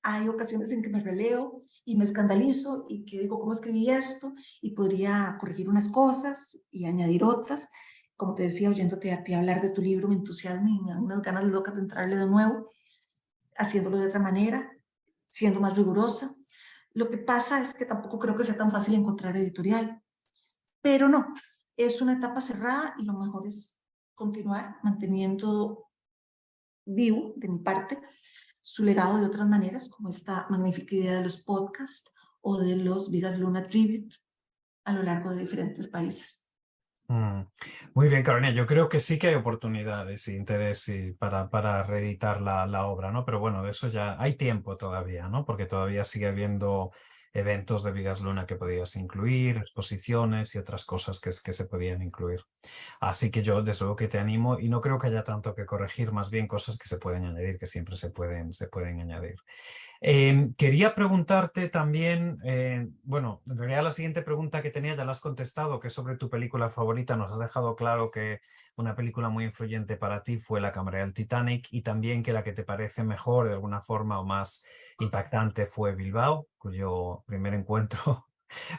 Speaker 2: Hay ocasiones en que me releo y me escandalizo y que digo, ¿cómo escribí esto? Y podría corregir unas cosas y añadir otras. Como te decía, oyéndote a ti hablar de tu libro, me entusiasma y me dan unas ganas locas de entrarle de nuevo, haciéndolo de otra manera, siendo más rigurosa. Lo que pasa es que tampoco creo que sea tan fácil encontrar editorial, pero no, es una etapa cerrada y lo mejor es continuar manteniendo vivo, de mi parte, su legado de otras maneras, como esta magnífica idea de los podcasts o de los Vigas Luna Tribute a lo largo de diferentes países.
Speaker 1: Mm. Muy bien, Carolina. Yo creo que sí que hay oportunidades y interés para reeditar la obra, ¿no? Pero bueno, de eso ya hay tiempo todavía, ¿no? Porque todavía sigue habiendo eventos de Vigas Luna que podías incluir, exposiciones y otras cosas que se podían incluir. Así que yo desde luego que te animo y no creo que haya tanto que corregir, más bien cosas que se pueden añadir, que siempre se pueden añadir. Quería preguntarte también, bueno, en realidad la siguiente pregunta que tenía ya la has contestado, que es sobre tu película favorita. Nos has dejado claro que una película muy influyente para ti fue La Cámara del Titanic y también que la que te parece mejor de alguna forma o más impactante fue Bilbao, cuyo primer encuentro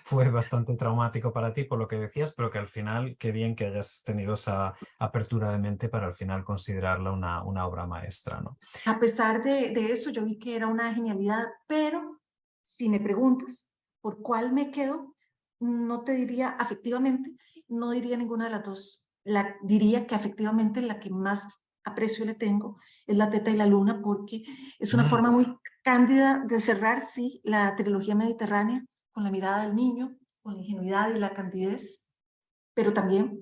Speaker 1: fue bastante traumático para ti por lo que decías, pero que al final, qué bien que hayas tenido esa apertura de mente para al final considerarla una obra maestra, ¿no?
Speaker 2: A pesar de eso, yo vi que era una genialidad, pero si me preguntas por cuál me quedo, no te diría afectivamente, no diría ninguna de las dos. Diría que afectivamente la que más aprecio le tengo es La Teta y la Luna, porque es una
Speaker 1: Mm.
Speaker 2: forma muy cándida de cerrar, sí, la trilogía mediterránea, con la mirada del niño, con la ingenuidad y la candidez, pero también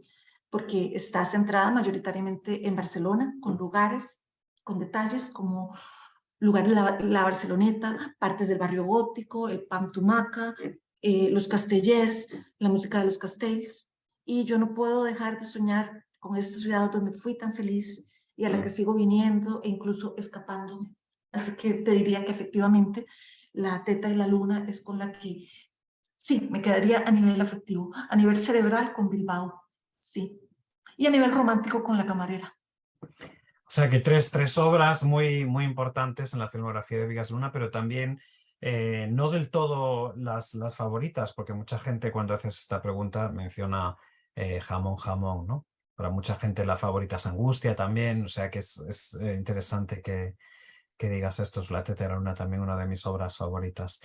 Speaker 2: porque está centrada mayoritariamente en Barcelona, con lugares, con detalles como lugares la Barceloneta, partes del barrio gótico, el Pam Tumaca, los castellers, la música de los castells. Y yo no puedo dejar de soñar con esta ciudad donde fui tan feliz y a la que sigo viniendo e incluso escapándome. Así que te diría que efectivamente La Teta y la Luna es con la que sí, me quedaría a nivel afectivo, a nivel cerebral con Bilbao, sí. Y a nivel romántico con La Camarera.
Speaker 1: O sea que tres obras muy importantes en la filmografía de Vigas Luna, pero también no del todo las favoritas, porque mucha gente cuando haces esta pregunta menciona Jamón, Jamón, ¿no? Para mucha gente la favorita es Angustia también, o sea que es interesante que digas esto. Es La Teta y la Luna, también una de mis obras favoritas.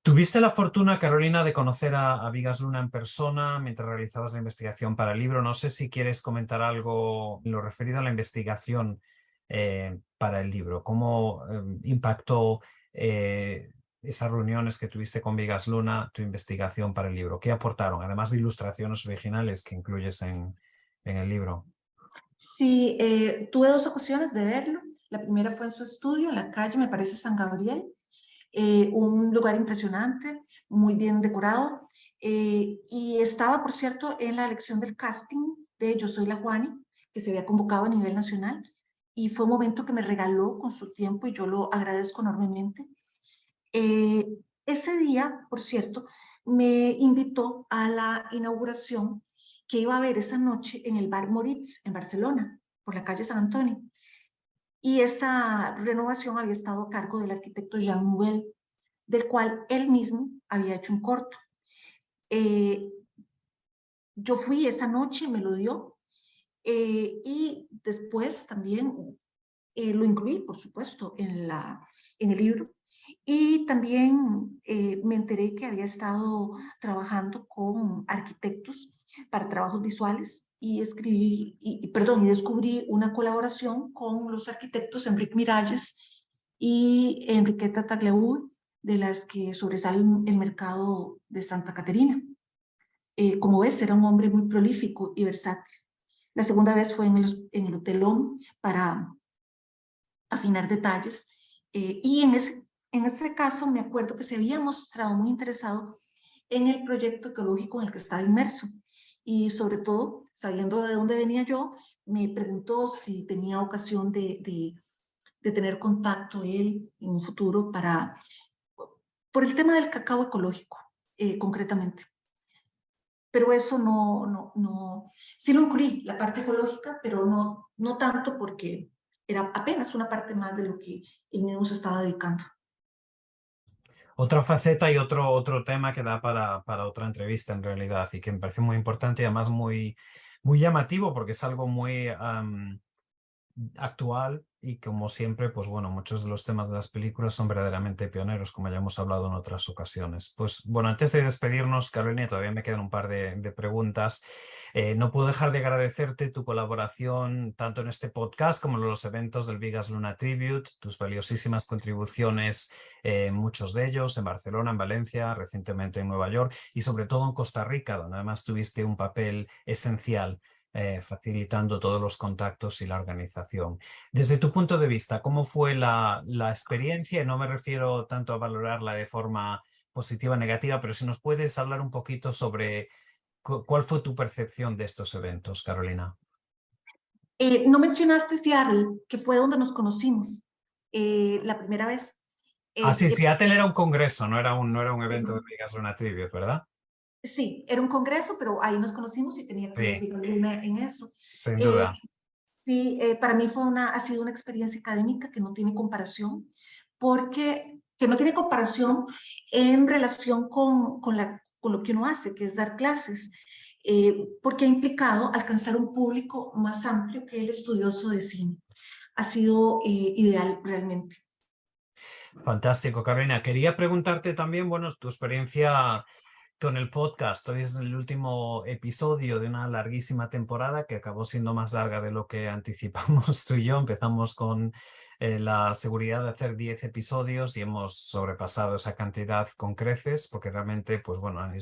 Speaker 1: ¿Tuviste la fortuna, Carolina, de conocer a Vigas Luna en persona mientras realizabas la investigación para el libro? No sé si quieres comentar algo en lo referido a la investigación para el libro. ¿Cómo impactó esas reuniones que tuviste con Vigas Luna, tu investigación para el libro? ¿Qué aportaron? Además de ilustraciones originales que incluyes en el libro.
Speaker 2: Sí, tuve dos ocasiones de verlo. La primera fue en su estudio, en la calle, me parece San Gabriel, un lugar impresionante, muy bien decorado. Y estaba, por cierto, en la elección del casting de Yo Soy la Juani, que se había convocado a nivel nacional. Y fue un momento que me regaló con su tiempo y yo lo agradezco enormemente. Eh, Ese día, por cierto, me invitó a la inauguración que iba a haber esa noche en el Bar Moritz en Barcelona, por la calle San Antonio. Y esa renovación había estado a cargo del arquitecto Jean Nouvel, del cual él mismo había hecho un corto. Eh, yo fui esa noche, me lo dio, y después también lo incluí, por supuesto, en el libro. Y también me enteré que había estado trabajando con arquitectos para trabajos visuales y escribí, perdón, y descubrí una colaboración con los arquitectos Enrique Miralles y Enriqueta Tagliabue, de las que sobresale el mercado de Santa Caterina. Como ves, era un hombre muy prolífico y versátil. La segunda vez fue en el Hotel OM para afinar detalles. Y en ese caso me acuerdo que se había mostrado muy interesado en el proyecto ecológico en el que estaba inmerso y sobre todo, sabiendo de dónde venía yo, me preguntó si tenía ocasión de tener contacto él en un futuro por el tema del cacao ecológico, concretamente. Pero eso sí lo incluí, la parte ecológica, pero no tanto porque era apenas una parte más de lo que él mismo se estaba dedicando.
Speaker 1: Otra faceta y otro tema que da para otra entrevista en realidad y que me parece muy importante y además muy llamativo porque es algo muy actual y como siempre, pues bueno, muchos de los temas de las películas son verdaderamente pioneros, como ya hemos hablado en otras ocasiones. Pues bueno, antes de despedirnos, Carolina, todavía me quedan un par de preguntas. No puedo dejar de agradecerte tu colaboración tanto en este podcast como en los eventos del Vigas Luna Tribute, tus valiosísimas contribuciones, muchos de ellos en Barcelona, en Valencia, recientemente en Nueva York y sobre todo en Costa Rica, donde además tuviste un papel esencial facilitando todos los contactos y la organización. Desde tu punto de vista, ¿cómo fue la experiencia? No me refiero tanto a valorarla de forma positiva o negativa, pero si nos puedes hablar un poquito sobre cuál fue tu percepción de estos eventos, Carolina.
Speaker 2: No mencionaste Seattle, que fue donde nos conocimos la primera vez.
Speaker 1: Sí,
Speaker 2: Este,
Speaker 1: Seattle era un congreso, no era un evento de Vegas Luna Tribute, ¿verdad?
Speaker 2: sí, era un congreso, pero ahí nos conocimos y tenía que ver
Speaker 1: Sí,
Speaker 2: Viva Luna en eso.
Speaker 1: sin
Speaker 2: Eh,
Speaker 1: duda.
Speaker 2: sí, para mí ha sido una experiencia académica que no tiene comparación, que no tiene comparación en relación con lo que uno hace, que es dar clases, porque ha implicado alcanzar un público más amplio que el estudioso de cine. Ha sido ideal realmente.
Speaker 1: Fantástico, Carolina. Quería preguntarte también, bueno, tu experiencia con el podcast. Hoy es el último episodio de una larguísima temporada que acabó siendo más larga de lo que anticipamos tú y yo. Empezamos con la seguridad de hacer 10 episodios y hemos sobrepasado esa cantidad con creces porque realmente, pues bueno, han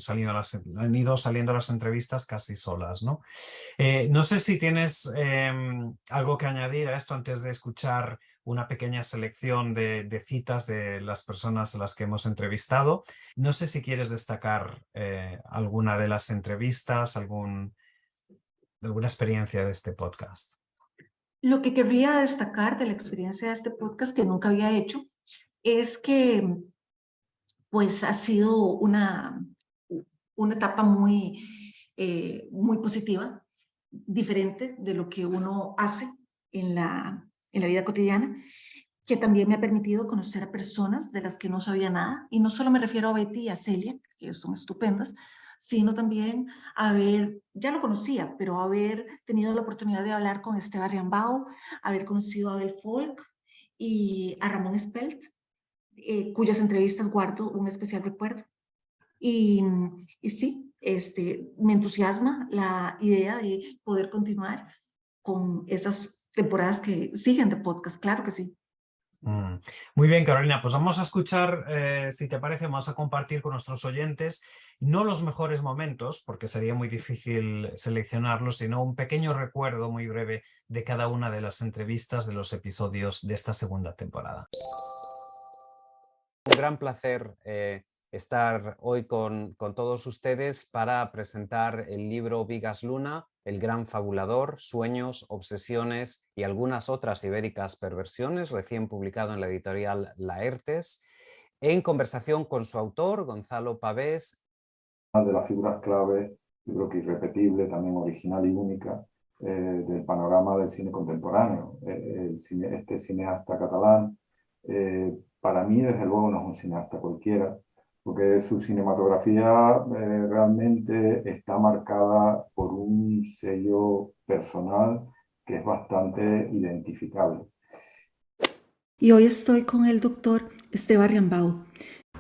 Speaker 1: ido saliendo las entrevistas casi solas, ¿no? No sé si tienes algo que añadir a esto antes de escuchar una pequeña selección de citas de las personas a las que hemos entrevistado. No sé si quieres destacar alguna de las entrevistas, alguna experiencia de este podcast.
Speaker 2: Lo que querría destacar de la experiencia de este podcast que nunca había hecho es que pues ha sido una etapa muy positiva, diferente de lo que uno hace en la vida cotidiana, que también me ha permitido conocer a personas de las que no sabía nada, y no solo me refiero a Betty y a Celia, que son estupendas, sino también ya lo conocía, pero haber tenido la oportunidad de hablar con Esteban Riambao, haber conocido a Abel Folk y a Ramón Espelt, cuyas entrevistas guardo un especial recuerdo. Y, y sí, me entusiasma la idea de poder continuar con esas temporadas que siguen de podcast, claro que sí.
Speaker 1: Muy bien, Carolina, pues vamos a escuchar, si te parece, vamos a compartir con nuestros oyentes no los mejores momentos, porque sería muy difícil seleccionarlos, sino un pequeño recuerdo muy breve de cada una de las entrevistas de los episodios de esta segunda temporada. Un gran placer estar hoy con todos ustedes para presentar el libro Vigas Luna, El gran fabulador, sueños, obsesiones y algunas otras ibéricas perversiones, recién publicado en la editorial Laertes, en conversación con su autor, Gonzalo Pavés.
Speaker 3: De las figuras clave, yo creo que irrepetible, también original y única, del panorama del cine contemporáneo. Este cineasta catalán, para mí, desde luego, no es un cineasta cualquiera, porque su cinematografía realmente está marcada por un sello personal que es bastante identificable.
Speaker 2: Y hoy estoy con el doctor Esteban Riambao.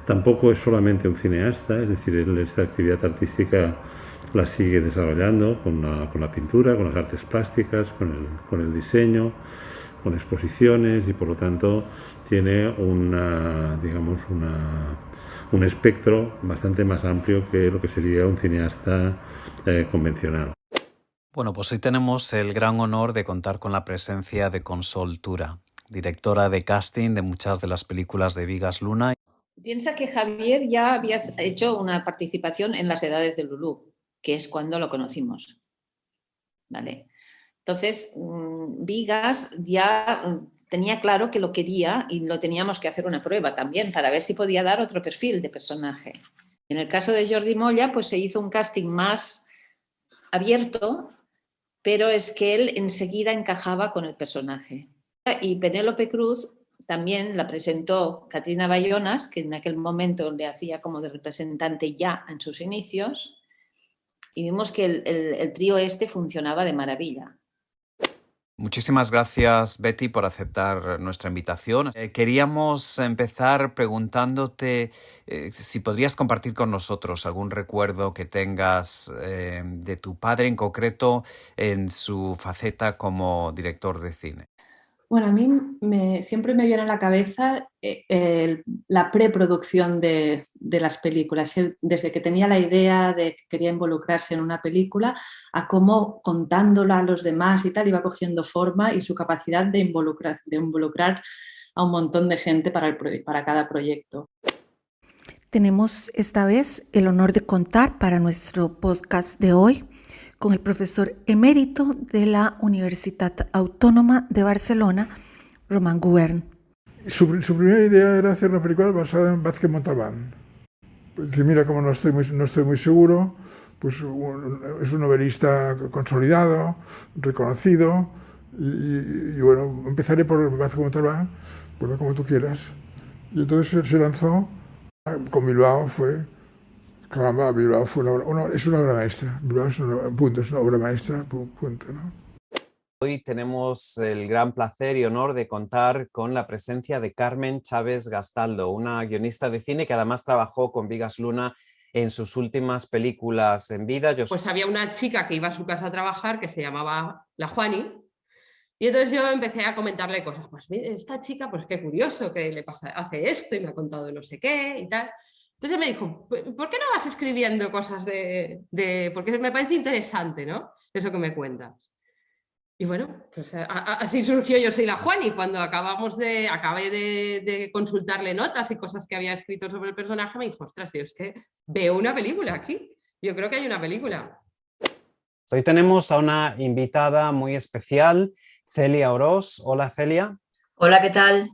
Speaker 4: Tampoco es solamente un cineasta, es decir, él esta actividad artística la sigue desarrollando con la pintura, con las artes plásticas, con el diseño, con exposiciones y por lo tanto tiene un espectro bastante más amplio que lo que sería un cineasta convencional.
Speaker 1: Bueno, pues hoy tenemos el gran honor de contar con la presencia de Consol Tura, directora de casting de muchas de las películas de Vigas Luna.
Speaker 5: Piensa que Javier ya habías hecho una participación en Las Edades de Lulú, que es cuando lo conocimos. ¿Vale? Entonces, Vigas ya tenía claro que lo quería y lo teníamos que hacer una prueba también para ver si podía dar otro perfil de personaje. En el caso de Jordi Moya, pues se hizo un casting más abierto, pero es que él enseguida encajaba con el personaje. Y Penélope Cruz también la presentó Catrina Bayonas, que en aquel momento le hacía como de representante ya en sus inicios, y vimos que el trío este funcionaba de maravilla.
Speaker 1: Muchísimas gracias, Betty, por aceptar nuestra invitación. Queríamos empezar preguntándote si podrías compartir con nosotros algún recuerdo que tengas de tu padre en concreto en su faceta como director de cine.
Speaker 6: Bueno, a mí siempre me viene a la cabeza la preproducción de las películas. Él, desde que tenía la idea de que quería involucrarse en una película, a cómo contándola a los demás y tal, iba cogiendo forma, y su capacidad de involucrar a un montón de gente para cada proyecto.
Speaker 2: Tenemos esta vez el honor de contar para nuestro podcast de hoy con el profesor emérito de la Universitat Autónoma de Barcelona, Román Gubern.
Speaker 7: Su primera idea era hacer una película basada en Vázquez Montalbán. Dice, mira, como no estoy muy seguro, pues es un novelista consolidado, reconocido, y bueno, empezaré por Vázquez Montalbán, bueno, como tú quieras. Y entonces se lanzó con Bilbao, caramba, Bilbao fue es una obra maestra. Bilbao es una obra maestra, punto, ¿no?
Speaker 1: Hoy tenemos el gran placer y honor de contar con la presencia de Carmen Chávez Gastaldo, una guionista de cine que además trabajó con Vigas Luna en sus últimas películas en vida.
Speaker 8: Pues había una chica que iba a su casa a trabajar que se llamaba la Juani, y entonces yo empecé a comentarle cosas. Pues mire, esta chica, pues qué curioso que le pasa, hace esto y me ha contado no sé qué y tal. Entonces me dijo, ¿por qué no vas escribiendo cosas porque me parece interesante, ¿no? Eso que me cuentas. Y bueno, pues así surgió Yo soy la Juani, cuando acabé de consultarle notas y cosas que había escrito sobre el personaje, me dijo, ostras, tío, es que veo una película aquí. Yo creo que hay una película.
Speaker 1: Hoy tenemos a una invitada muy especial, Celia Orós. Hola, Celia.
Speaker 9: Hola, ¿qué tal?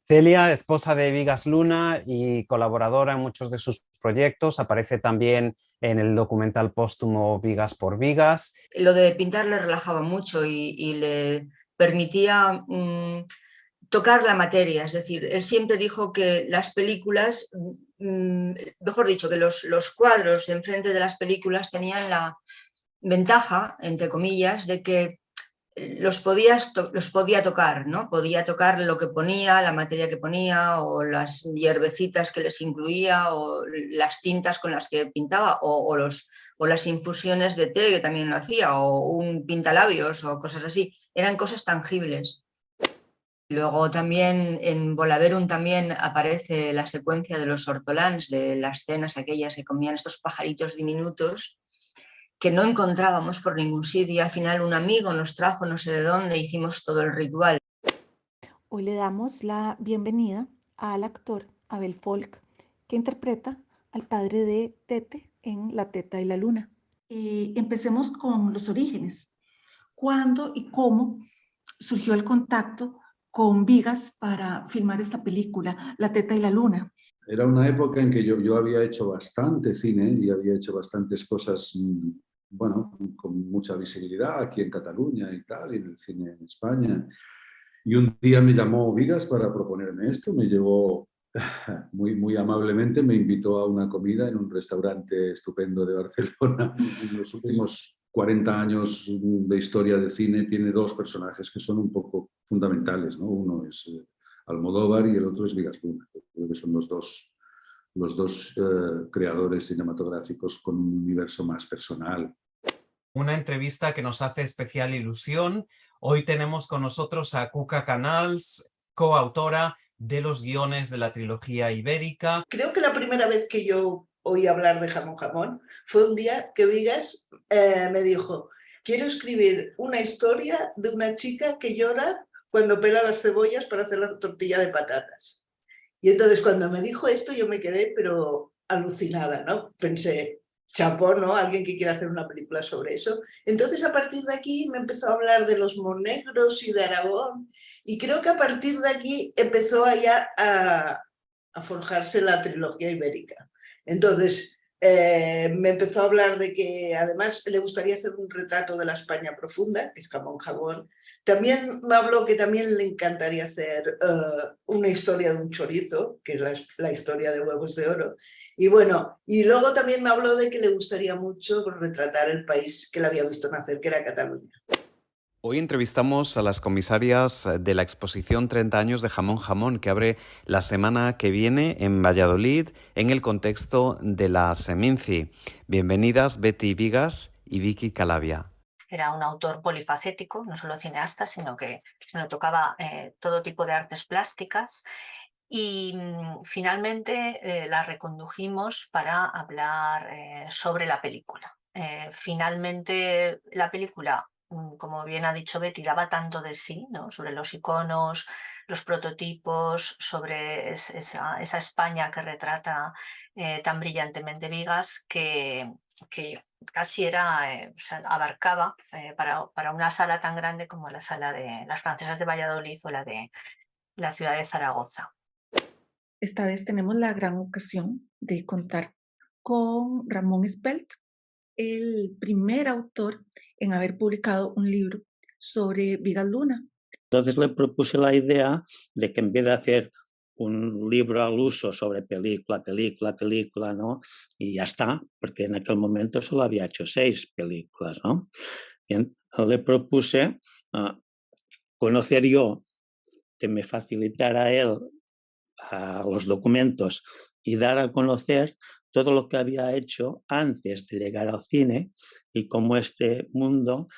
Speaker 1: Celia, esposa de Vigas Luna y colaboradora en muchos de sus proyectos, aparece también en el documental póstumo Vigas por Vigas.
Speaker 9: Lo de pintar le relajaba mucho y le permitía tocar la materia, es decir, él siempre dijo que las películas, mejor dicho, que los cuadros enfrente de las películas tenían la ventaja, entre comillas, de que los podía tocar, ¿no? Podía tocar lo que ponía, la materia que ponía, o las hierbecitas que les incluía, o las tintas con las que pintaba, o las infusiones de té que también lo hacía, o un pintalabios, o cosas así. Eran cosas tangibles. Luego también en Volaverum también aparece la secuencia de los ortolans, de las cenas aquellas que comían estos pajaritos diminutos, que no encontrábamos por ningún sitio, y al final un amigo nos trajo no sé de dónde, hicimos todo el ritual.
Speaker 2: Hoy le damos la bienvenida al actor Abel Folk, que interpreta al padre de Tete en La Teta y la Luna. Empecemos con los orígenes. ¿Cuándo y cómo surgió el contacto con Vigas para filmar esta película, La Teta y la Luna?
Speaker 10: Era una época en que yo había hecho bastante cine y había hecho bastantes cosas, bueno, con mucha visibilidad aquí en Cataluña y tal, y en el cine en España. Y un día me llamó Vigas para proponerme esto, me llevó muy amablemente, me invitó a una comida en un restaurante estupendo de Barcelona. En los últimos 40 años de historia de cine tiene dos personajes que son un poco fundamentales, ¿no? Uno es Almodóvar y el otro es Vigas Luna. Creo que son los dos creadores cinematográficos con un universo más personal.
Speaker 1: Una entrevista que nos hace especial ilusión. Hoy tenemos con nosotros a Cuca Canals, coautora de los guiones de la trilogía ibérica.
Speaker 11: Creo que la primera vez que yo oí hablar de Jamón Jamón fue un día que Vigas me dijo, quiero escribir una historia de una chica que llora cuando pela las cebollas para hacer la tortilla de patatas. Y entonces cuando me dijo esto yo me quedé pero alucinada, ¿no? Pensé, chapó, ¿no? Alguien que quiera hacer una película sobre eso. Entonces, a partir de aquí me empezó a hablar de los monegros y de Aragón, y creo que a partir de aquí empezó allá a forjarse la trilogía ibérica. Entonces, me empezó a hablar de que además le gustaría hacer un retrato de la España profunda, que es Jamón Jabón. También me habló que también le encantaría hacer una historia de un chorizo, que es la historia de Huevos de Oro. Y bueno, y luego también me habló de que le gustaría mucho retratar el país que le había visto nacer, que era Cataluña.
Speaker 1: Hoy entrevistamos a las comisarias de la exposición 30 años de Jamón Jamón, que abre la semana que viene en Valladolid en el contexto de la Seminci. Bienvenidas Betty Vigas y Vicky Calavia.
Speaker 12: Era un autor polifacético, no solo cineasta, sino que tocaba todo tipo de artes plásticas. Y finalmente la recondujimos para hablar sobre la película. Finalmente la película, como bien ha dicho Betty, daba tanto de sí, ¿no? Sobre los iconos, los prototipos, sobre esa España que retrata tan brillantemente Vigas, que casi era, o sea, abarcaba para una sala tan grande como la sala de las francesas de Valladolid o la de la ciudad de Zaragoza.
Speaker 2: Esta vez tenemos la gran ocasión de contar con Ramón Espelt, el primer autor en haber publicado un libro sobre Vigas Luna.
Speaker 13: Entonces le propuse la idea de que en vez de hacer un libro al uso sobre película, ¿no? Y ya está, porque en aquel momento solo había hecho 6 películas, ¿no? Y le propuse conocer yo, que me facilitara él los documentos y dar a conocer todo lo que había hecho antes de llegar al cine y cómo este mundo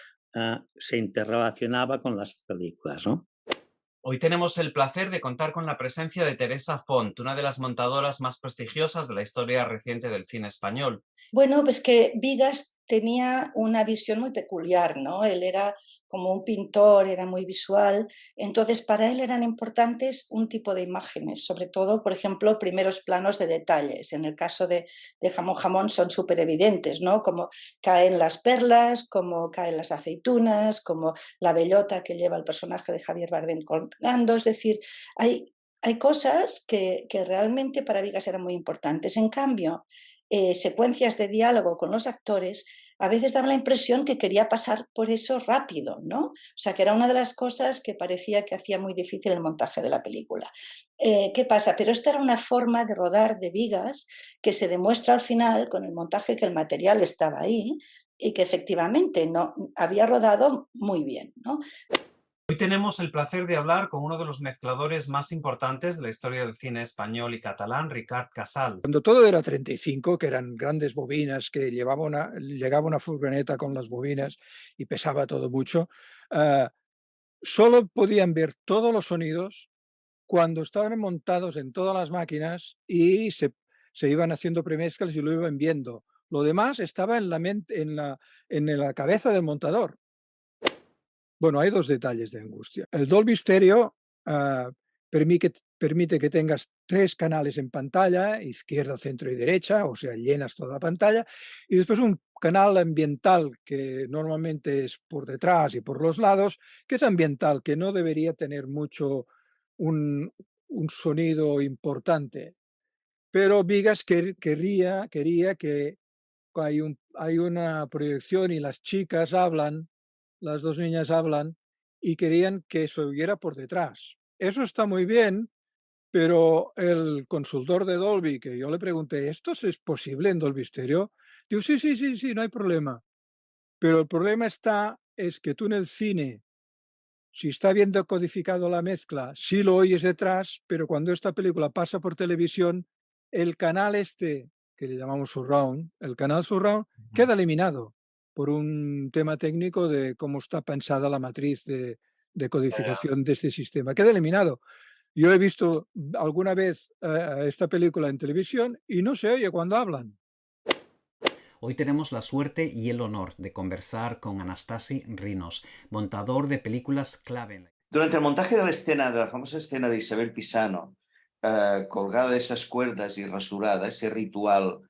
Speaker 13: se interrelacionaba con las películas, ¿no?
Speaker 1: Hoy tenemos el placer de contar con la presencia de Teresa Font, una de las montadoras más prestigiosas de la historia reciente del cine español.
Speaker 14: Bueno, pues que Vigas tenía una visión muy peculiar, ¿no? Él era como un pintor, era muy visual, entonces para él eran importantes un tipo de imágenes, sobre todo, por ejemplo, primeros planos de detalles. En el caso de Jamón Jamón son súper evidentes, ¿no? Como caen las perlas, como caen las aceitunas, como la bellota que lleva el personaje de Javier Bardem colgando, es decir, hay cosas que realmente para Vigas eran muy importantes. En cambio, secuencias de diálogo con los actores, a veces daba la impresión que quería pasar por eso rápido, ¿no? O sea, que era una de las cosas que parecía que hacía muy difícil el montaje de la película. ¿Qué pasa? Pero esta era una forma de rodar de Vigas que se demuestra al final con el montaje que el material estaba ahí y que efectivamente no había rodado muy bien, ¿no?
Speaker 1: Hoy tenemos el placer de hablar con uno de los mezcladores más importantes de la historia del cine español y catalán, Ricard Casals.
Speaker 15: Cuando todo era 35, que eran grandes bobinas, que llegaba una furgoneta con las bobinas y pesaba todo mucho, solo podían ver todos los sonidos cuando estaban montados en todas las máquinas y se iban haciendo premezclas y lo iban viendo. Lo demás estaba en la cabeza del montador. Bueno, hay 2 detalles de angustia. El Dolby Stereo permite que tengas 3 canales en pantalla, izquierda, centro y derecha, o sea, llenas toda la pantalla, y después un canal ambiental que normalmente es por detrás y por los lados, que es ambiental, que no debería tener mucho un sonido importante. Pero Vigas quería que hay una proyección y las chicas hablan, las 2 niñas hablan y querían que se oyera por detrás. Eso está muy bien, pero el consultor de Dolby, que yo le pregunté, ¿esto es posible en Dolby Stereo? Digo, sí, no hay problema. Pero el problema es que tú en el cine, si está bien decodificado la mezcla, sí lo oyes detrás, pero cuando esta película pasa por televisión, el canal que le llamamos surround, el canal surround, queda eliminado por un tema técnico de cómo está pensada la matriz de codificación de este sistema. Queda eliminado. Yo he visto alguna vez esta película en televisión y no se oye cuando hablan.
Speaker 1: Hoy tenemos la suerte y el honor de conversar con Anastasi Rinos, montador de películas clave.
Speaker 16: Durante el montaje de la famosa escena de Isabel Pisano, colgada de esas cuerdas y rasurada, ese ritual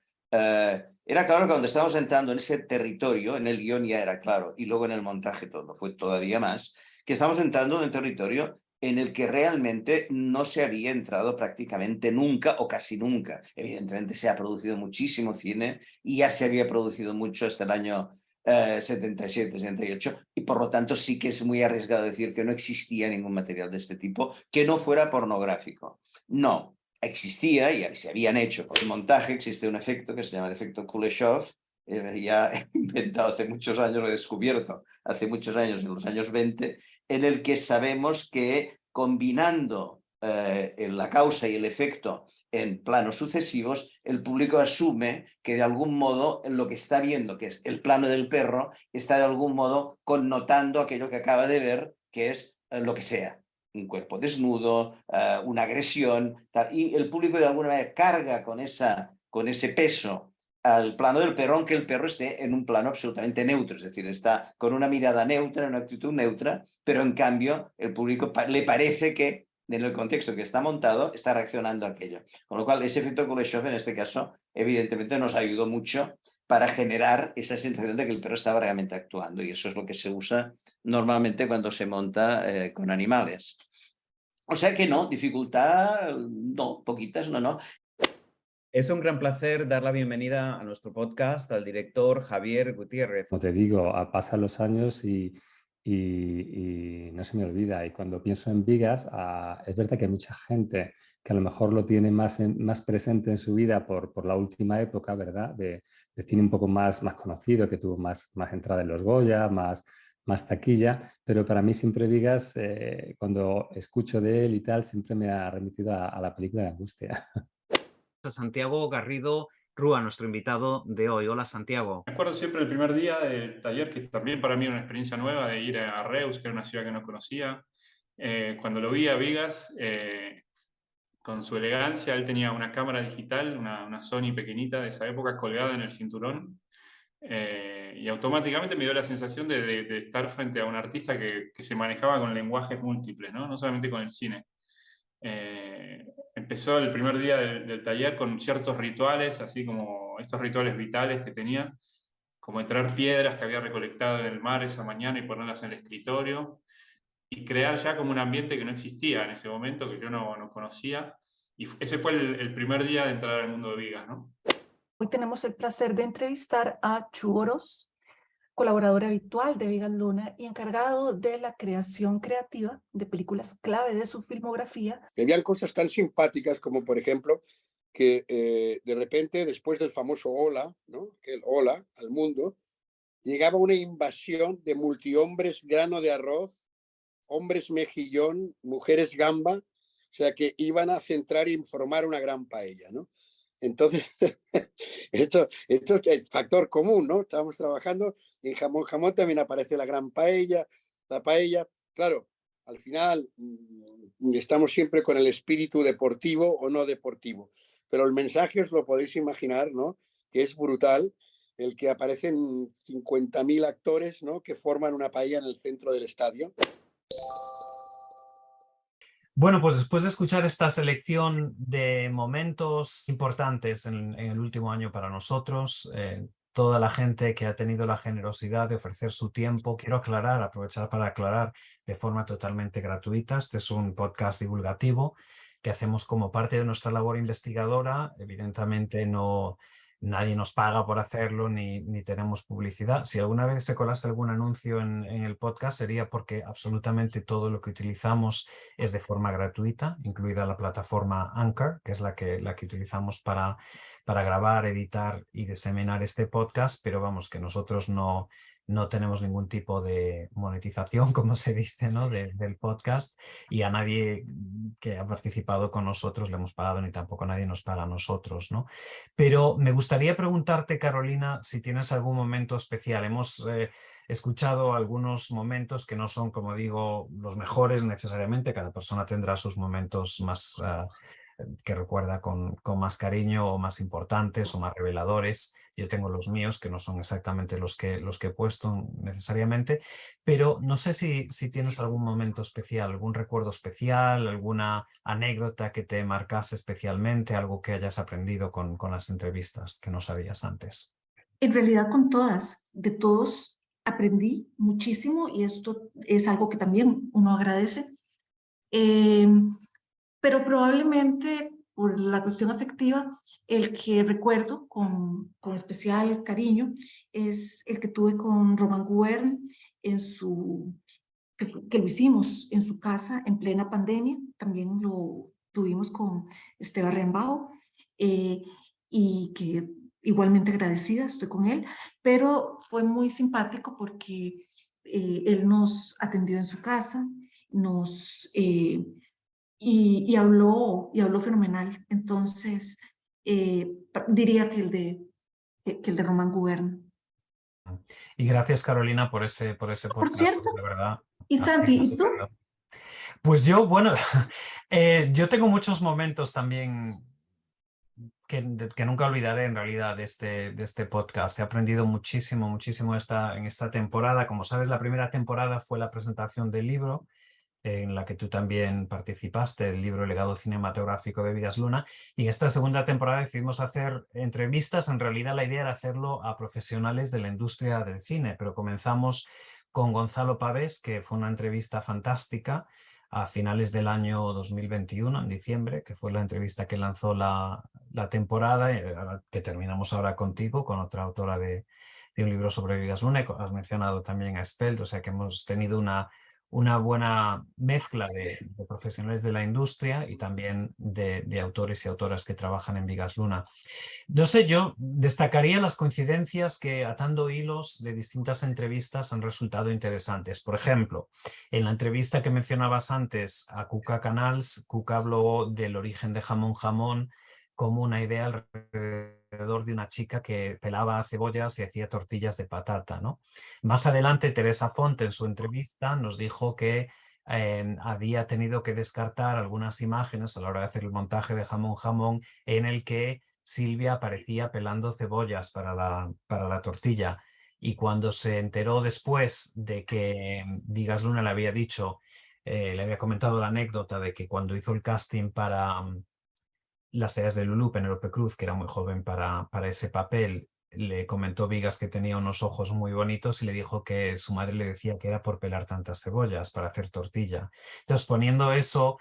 Speaker 16: era claro que cuando estábamos entrando en ese territorio, en el guión ya era claro, y luego en el montaje todo fue todavía más, que estamos entrando en un territorio en el que realmente no se había entrado prácticamente nunca o casi nunca. Evidentemente se ha producido muchísimo cine y ya se había producido mucho hasta el año 77, 78, y por lo tanto sí que es muy arriesgado decir que no existía ningún material de este tipo que no fuera pornográfico. No, existía y se habían hecho. Por el montaje existe un efecto que se llama el efecto Kuleshov, ya inventado hace muchos años, lo he descubierto hace muchos años, en los años 20, en el que sabemos que combinando la causa y el efecto en planos sucesivos, el público asume que de algún modo lo que está viendo, que es el plano del perro, está de algún modo connotando aquello que acaba de ver, que es lo que sea, un cuerpo desnudo, una agresión, tal, y el público de alguna manera carga con ese peso al plano del perro, aunque el perro esté en un plano absolutamente neutro, es decir, está con una mirada neutra, una actitud neutra, pero en cambio el público le parece que en el contexto que está montado está reaccionando a aquello. Con lo cual ese efecto Kuleshov en este caso evidentemente nos ayudó mucho para generar esa sensación de que el perro estaba realmente actuando, y eso es lo que se usa normalmente cuando se monta con animales. O sea que no, dificultad, no, poquitas, no.
Speaker 1: Es un gran placer dar la bienvenida a nuestro podcast al director Javier Gutiérrez.
Speaker 17: Como te digo, pasan los años y no se me olvida. Y cuando pienso en Vigas, es verdad que hay mucha gente que a lo mejor lo tiene más presente en su vida por la última época, ¿verdad? De cine un poco más conocido, que tuvo más entrada en los Goya, más taquilla, pero para mí siempre Vigas, cuando escucho de él y tal, siempre me ha remitido a la película de Angustia.
Speaker 1: Santiago Garrido Rúa, nuestro invitado de hoy. Hola, Santiago.
Speaker 18: Me acuerdo siempre el primer día del taller, que también para mí era una experiencia nueva, de ir a Reus, que era una ciudad que no conocía. Cuando lo vi a Vigas, con su elegancia, él tenía una cámara digital, una Sony pequeñita de esa época, colgada en el cinturón, y automáticamente me dio la sensación de estar frente a un artista que se manejaba con lenguajes múltiples, ¿no? No solamente con el cine. Empezó el primer día del taller con ciertos rituales, así como estos rituales vitales que tenía, como entrar piedras que había recolectado en el mar esa mañana y ponerlas en el escritorio, y crear ya como un ambiente que no existía en ese momento, que yo no conocía, y ese fue el primer día de entrar al mundo de Vigas, ¿no?
Speaker 2: Hoy tenemos el placer de entrevistar a Chu Oroz, colaborador habitual de Vigas Luna y encargado de la creación creativa de películas clave de su filmografía.
Speaker 19: Habían cosas tan simpáticas como, por ejemplo, que de repente, después del famoso Hola, ¿no? El Hola al mundo, llegaba una invasión de multihombres grano de arroz, hombres mejillón, mujeres gamba, o sea, que iban a centrar y formar una gran paella, ¿no? Entonces, esto es factor común, ¿no? Estábamos trabajando y en Jamón también aparece la gran paella, la paella. Claro, al final estamos siempre con el espíritu deportivo o no deportivo, pero el mensaje os lo podéis imaginar, ¿no? Que es brutal, el que aparecen 50.000 actores, ¿no? Que forman una paella en el centro del estadio.
Speaker 1: Bueno, pues después de escuchar esta selección de momentos importantes en el último año para nosotros, toda la gente que ha tenido la generosidad de ofrecer su tiempo, quiero aprovechar para aclarar de forma totalmente gratuita. Este es un podcast divulgativo que hacemos como parte de nuestra labor investigadora. Evidentemente nadie nos paga por hacerlo ni tenemos publicidad. Si alguna vez se colase algún anuncio en el podcast sería porque absolutamente todo lo que utilizamos es de forma gratuita, incluida la plataforma Anchor, que es la que utilizamos para grabar, editar y diseminar este podcast, pero vamos, que nosotros no tenemos ningún tipo de monetización, como se dice, ¿no? del podcast, y a nadie que ha participado con nosotros le hemos pagado, ni tampoco nadie nos paga a nosotros, ¿no? Pero me gustaría preguntarte, Carolina, si tienes algún momento especial. Hemos escuchado algunos momentos que no son, como digo, los mejores necesariamente. Cada persona tendrá sus momentos que recuerda con más cariño o más importantes o más reveladores. Yo tengo los míos, que no son exactamente los que he puesto necesariamente, pero no sé si tienes algún momento especial, algún recuerdo especial, alguna anécdota que te marcase especialmente, algo que hayas aprendido con las entrevistas que no sabías antes.
Speaker 2: En realidad con todas, de todos aprendí muchísimo y esto es algo que también uno agradece. Pero probablemente por la cuestión afectiva, el que recuerdo con especial cariño es el que tuve con Román Gubern que lo hicimos en su casa en plena pandemia. También lo tuvimos con Esteban Rembao y que igualmente agradecida estoy con él, pero fue muy simpático porque él nos atendió en su casa, y habló fenomenal. Entonces, diría que el de Román Gubern.
Speaker 1: Y gracias, Carolina, por ese podcast.
Speaker 2: Por cierto,
Speaker 1: de verdad.
Speaker 2: y Santi, ¿y tú?
Speaker 1: Pues yo, bueno, yo tengo muchos momentos también que nunca olvidaré en realidad de este podcast. He aprendido muchísimo en esta temporada. Como sabes, la primera temporada fue la presentación del libro, en la que tú también participaste, el libro Legado Cinematográfico de Vigas Luna. Y en esta segunda temporada decidimos hacer entrevistas. En realidad la idea era hacerlo a profesionales de la industria del cine, pero comenzamos con Gonzalo Pavés, que fue una entrevista fantástica a finales del año 2021, en diciembre, que fue la entrevista que lanzó la temporada, que terminamos ahora contigo, con otra autora de un libro sobre Vigas Luna. Has mencionado también a Spelt, o sea que hemos tenido una buena mezcla de profesionales de la industria y también de autores y autoras que trabajan en Vigas Luna. No sé, yo destacaría las coincidencias que, atando hilos de distintas entrevistas, han resultado interesantes. Por ejemplo, en la entrevista que mencionabas antes a Cuca Canals, Cuca habló del origen de Jamón Jamón como una idea alrededor de una chica que pelaba cebollas y hacía tortillas de patata, ¿no? Más adelante, Teresa Font, en su entrevista, nos dijo que había tenido que descartar algunas imágenes a la hora de hacer el montaje de Jamón Jamón en el que Silvia aparecía pelando cebollas para la tortilla. Y cuando se enteró después de que Vigas Luna le había dicho, le había comentado la anécdota de que cuando hizo el casting para Las Eras de Lulú, Penélope Cruz, que era muy joven para ese papel, le comentó Vigas que tenía unos ojos muy bonitos y le dijo que su madre le decía que era por pelar tantas cebollas para hacer tortilla. Entonces, poniendo eso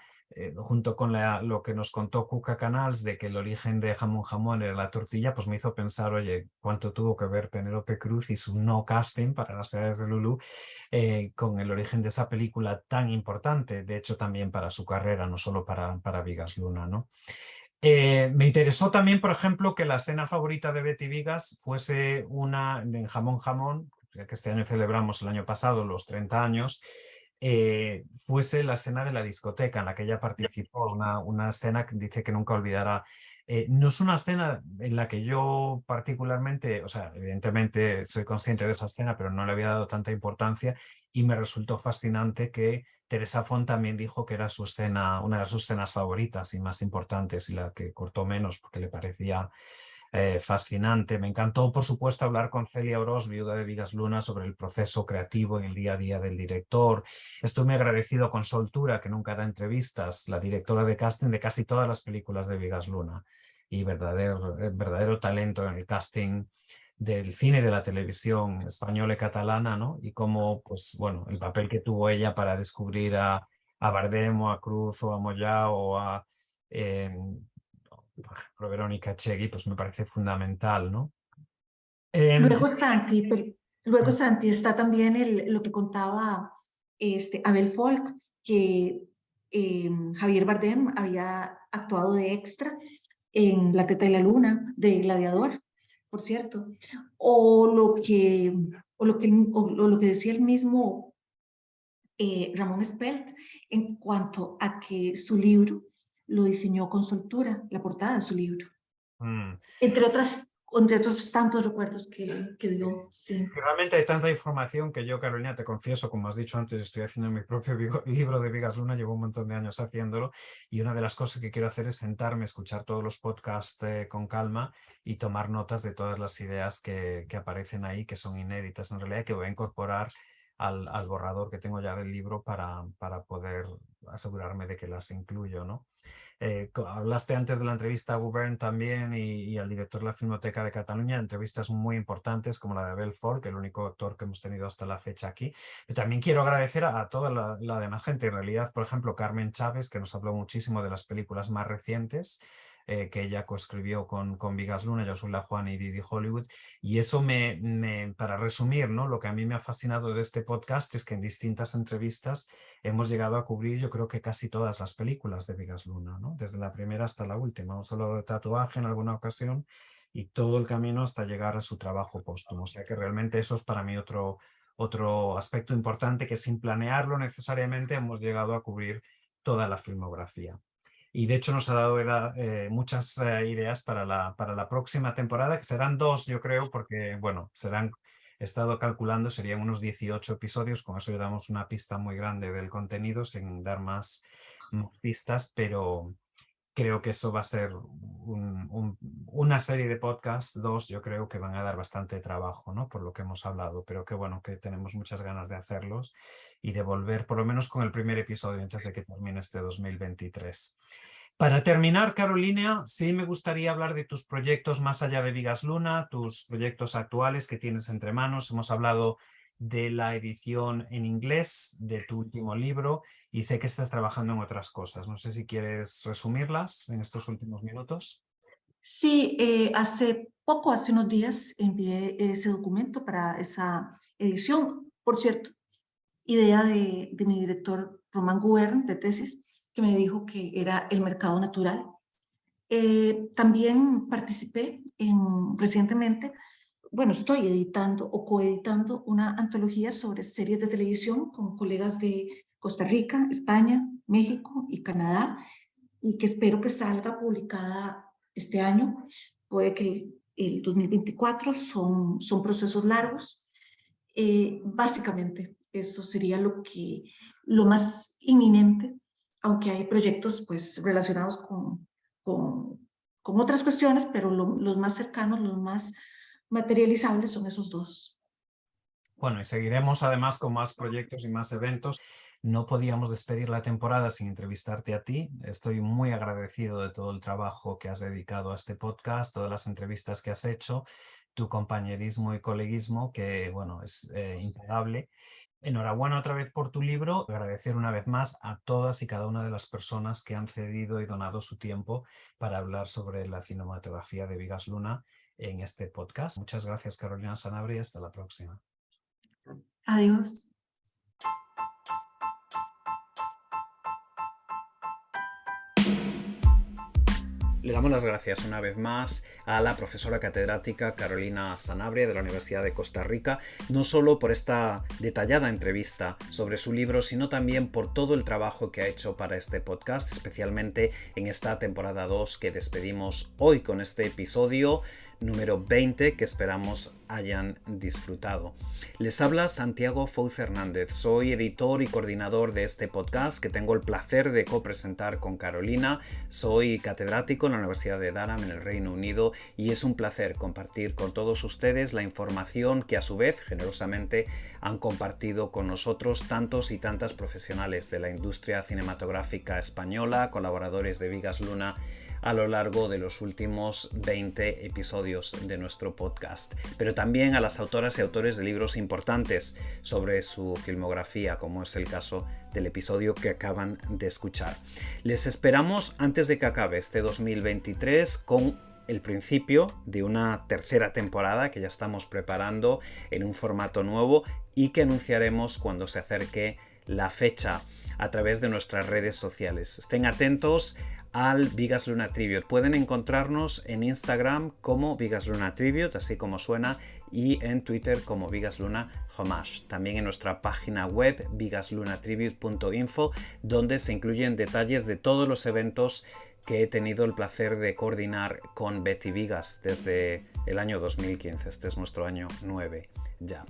Speaker 1: junto con lo que nos contó Cuca Canals de que el origen de Jamón Jamón era la tortilla, pues me hizo pensar, oye, cuánto tuvo que ver Penélope Cruz y su no casting para Las Edades de Lulú con el origen de esa película tan importante, de hecho también para su carrera, no solo para Vigas Luna, ¿no? Me interesó también, por ejemplo, que la escena favorita de Betty Vigas fuese una en Jamón Jamón, ya que este año celebramos el año pasado los 30 años, fuese la escena de la discoteca en la que ella participó, una escena que dice que nunca olvidará. No es una escena en la que yo particularmente, o sea, evidentemente soy consciente de esa escena, pero no le había dado tanta importancia y me resultó fascinante que Teresa Font también dijo que era su escena, una de sus escenas favoritas y más importantes y la que cortó menos porque le parecía fascinante. Me encantó, por supuesto, hablar con Celia Oroz, viuda de Vigas Luna, sobre el proceso creativo y el día a día del director. Estoy muy agradecido con Soltura, que nunca da entrevistas, la directora de casting de casi todas las películas de Vigas Luna y verdadero talento en el casting del cine y de la televisión española y catalana, ¿no? Y cómo, pues bueno, el papel que tuvo ella para descubrir a Bardem o a Cruz o a Moyá o a por ejemplo, Verónica Echegui, pues me parece fundamental, ¿no?
Speaker 2: Luego, Santi, está también lo que contaba Abel Folk, que Javier Bardem había actuado de extra en La Teta y la Luna, de Gladiador, por cierto, o lo que decía el mismo Ramón Spelt en cuanto a que su libro lo diseñó con Soltura, la portada de su libro. Entre otras entre otros tantos recuerdos que dio. Sí.
Speaker 1: Realmente hay tanta información que yo, Carolina, te confieso, como has dicho antes, estoy haciendo mi propio libro de Vigas Luna, llevo un montón de años haciéndolo, y una de las cosas que quiero hacer es sentarme, escuchar todos los podcasts con calma y tomar notas de todas las ideas que aparecen ahí, que son inéditas en realidad, que voy a incorporar al borrador que tengo ya del libro para poder asegurarme de que las incluyo, ¿no? Hablaste antes de la entrevista a Gubern también y al director de la Filmoteca de Cataluña, entrevistas muy importantes como la de Abel Ford, que es el único actor que hemos tenido hasta la fecha aquí. Pero también quiero agradecer a toda la demás gente, en realidad, por ejemplo, Carmen Chávez, que nos habló muchísimo de las películas más recientes, que ella coescribió con Vigas Luna, Yo soy la Juana y Didi Hollywood, y eso para resumir, ¿no? Lo que a mí me ha fascinado de este podcast es que en distintas entrevistas hemos llegado a cubrir, yo creo que casi todas las películas de Vigas Luna, ¿no? Desde la primera hasta la última. Hemos hablado de Tatuaje en alguna ocasión y todo el camino hasta llegar a su trabajo póstumo. O sea que realmente eso es para mí otro aspecto importante, que sin planearlo necesariamente hemos llegado a cubrir toda la filmografía. Y de hecho nos ha dado muchas ideas para la próxima temporada, que serán 2, yo creo, porque, bueno, he estado calculando, serían unos 18 episodios, con eso le damos una pista muy grande del contenido, sin dar más pistas, pero creo que eso va a ser una serie de podcasts, 2, yo creo que van a dar bastante trabajo, ¿no? Por lo que hemos hablado, pero que bueno, que tenemos muchas ganas de hacerlos y de volver por lo menos con el primer episodio antes de que termine este 2023. Para terminar, Carolina, sí me gustaría hablar de tus proyectos más allá de Vigas Luna, tus proyectos actuales que tienes entre manos. Hemos hablado de la edición en inglés de tu último libro y sé que estás trabajando en otras cosas. No sé si quieres resumirlas en estos últimos minutos.
Speaker 2: Sí, hace unos días, envié ese documento para esa edición. Por cierto, idea de mi director Román Gubern, de tesis, que me dijo que era el mercado natural. También participé recientemente, estoy editando o coeditando una antología sobre series de televisión con colegas de Costa Rica, España, México y Canadá, y que espero que salga publicada este año. Puede que el 2024, son procesos largos. Básicamente, eso sería lo más inminente, aunque hay proyectos pues relacionados con otras cuestiones, pero los más cercanos, los más materializables son esos 2.
Speaker 1: Bueno, y seguiremos además con más proyectos y más eventos. No podíamos despedir la temporada sin entrevistarte a ti. Estoy muy agradecido de todo el trabajo que has dedicado a este podcast, todas las entrevistas que has hecho, tu compañerismo y coleguismo, que bueno, es impagable. Enhorabuena otra vez por tu libro. Agradecer una vez más a todas y cada una de las personas que han cedido y donado su tiempo para hablar sobre la cinematografía de Vigas Luna en este podcast. Muchas gracias, Carolina Sanabria, y hasta la próxima.
Speaker 2: Adiós.
Speaker 1: Le damos las gracias una vez más a la profesora catedrática Carolina Sanabria de la Universidad de Costa Rica, no solo por esta detallada entrevista sobre su libro, sino también por todo el trabajo que ha hecho para este podcast, especialmente en esta temporada 2 que despedimos hoy con este episodio número 20 que esperamos hayan disfrutado. Les habla Santiago Fouz Hernández, soy editor y coordinador de este podcast que tengo el placer de copresentar con Carolina. Soy catedrático en la Universidad de Durham en el Reino Unido y es un placer compartir con todos ustedes la información que a su vez generosamente han compartido con nosotros tantos y tantas profesionales de la industria cinematográfica española, colaboradores de Vigas Luna a lo largo de los últimos 20 episodios de nuestro podcast, pero también a las autoras y autores de libros importantes sobre su filmografía, como es el caso del episodio que acaban de escuchar. Les esperamos antes de que acabe este 2023 con el principio de una tercera temporada que ya estamos preparando en un formato nuevo y que anunciaremos cuando se acerque la fecha a través de nuestras redes sociales. Estén atentos al Vigas Luna Tribute. Pueden encontrarnos en Instagram como Vigas Luna Tribute, así como suena, y en Twitter como Vigas Luna Homage. También en nuestra página web vigaslunatribute.info, donde se incluyen detalles de todos los eventos que he tenido el placer de coordinar con Betty Vigas desde el año 2015. Este es nuestro año 9 ya.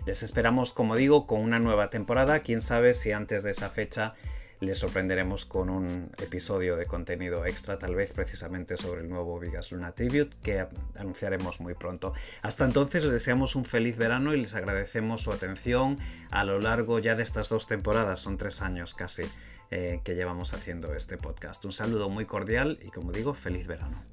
Speaker 1: Les esperamos, como digo, con una nueva temporada. Quién sabe si antes de esa fecha les sorprenderemos con un episodio de contenido extra, tal vez precisamente sobre el nuevo Vigas Luna Tribute, que anunciaremos muy pronto. Hasta entonces les deseamos un feliz verano y les agradecemos su atención a lo largo ya de estas 2 temporadas, son 3 años casi que llevamos haciendo este podcast. Un saludo muy cordial y, como digo, feliz verano.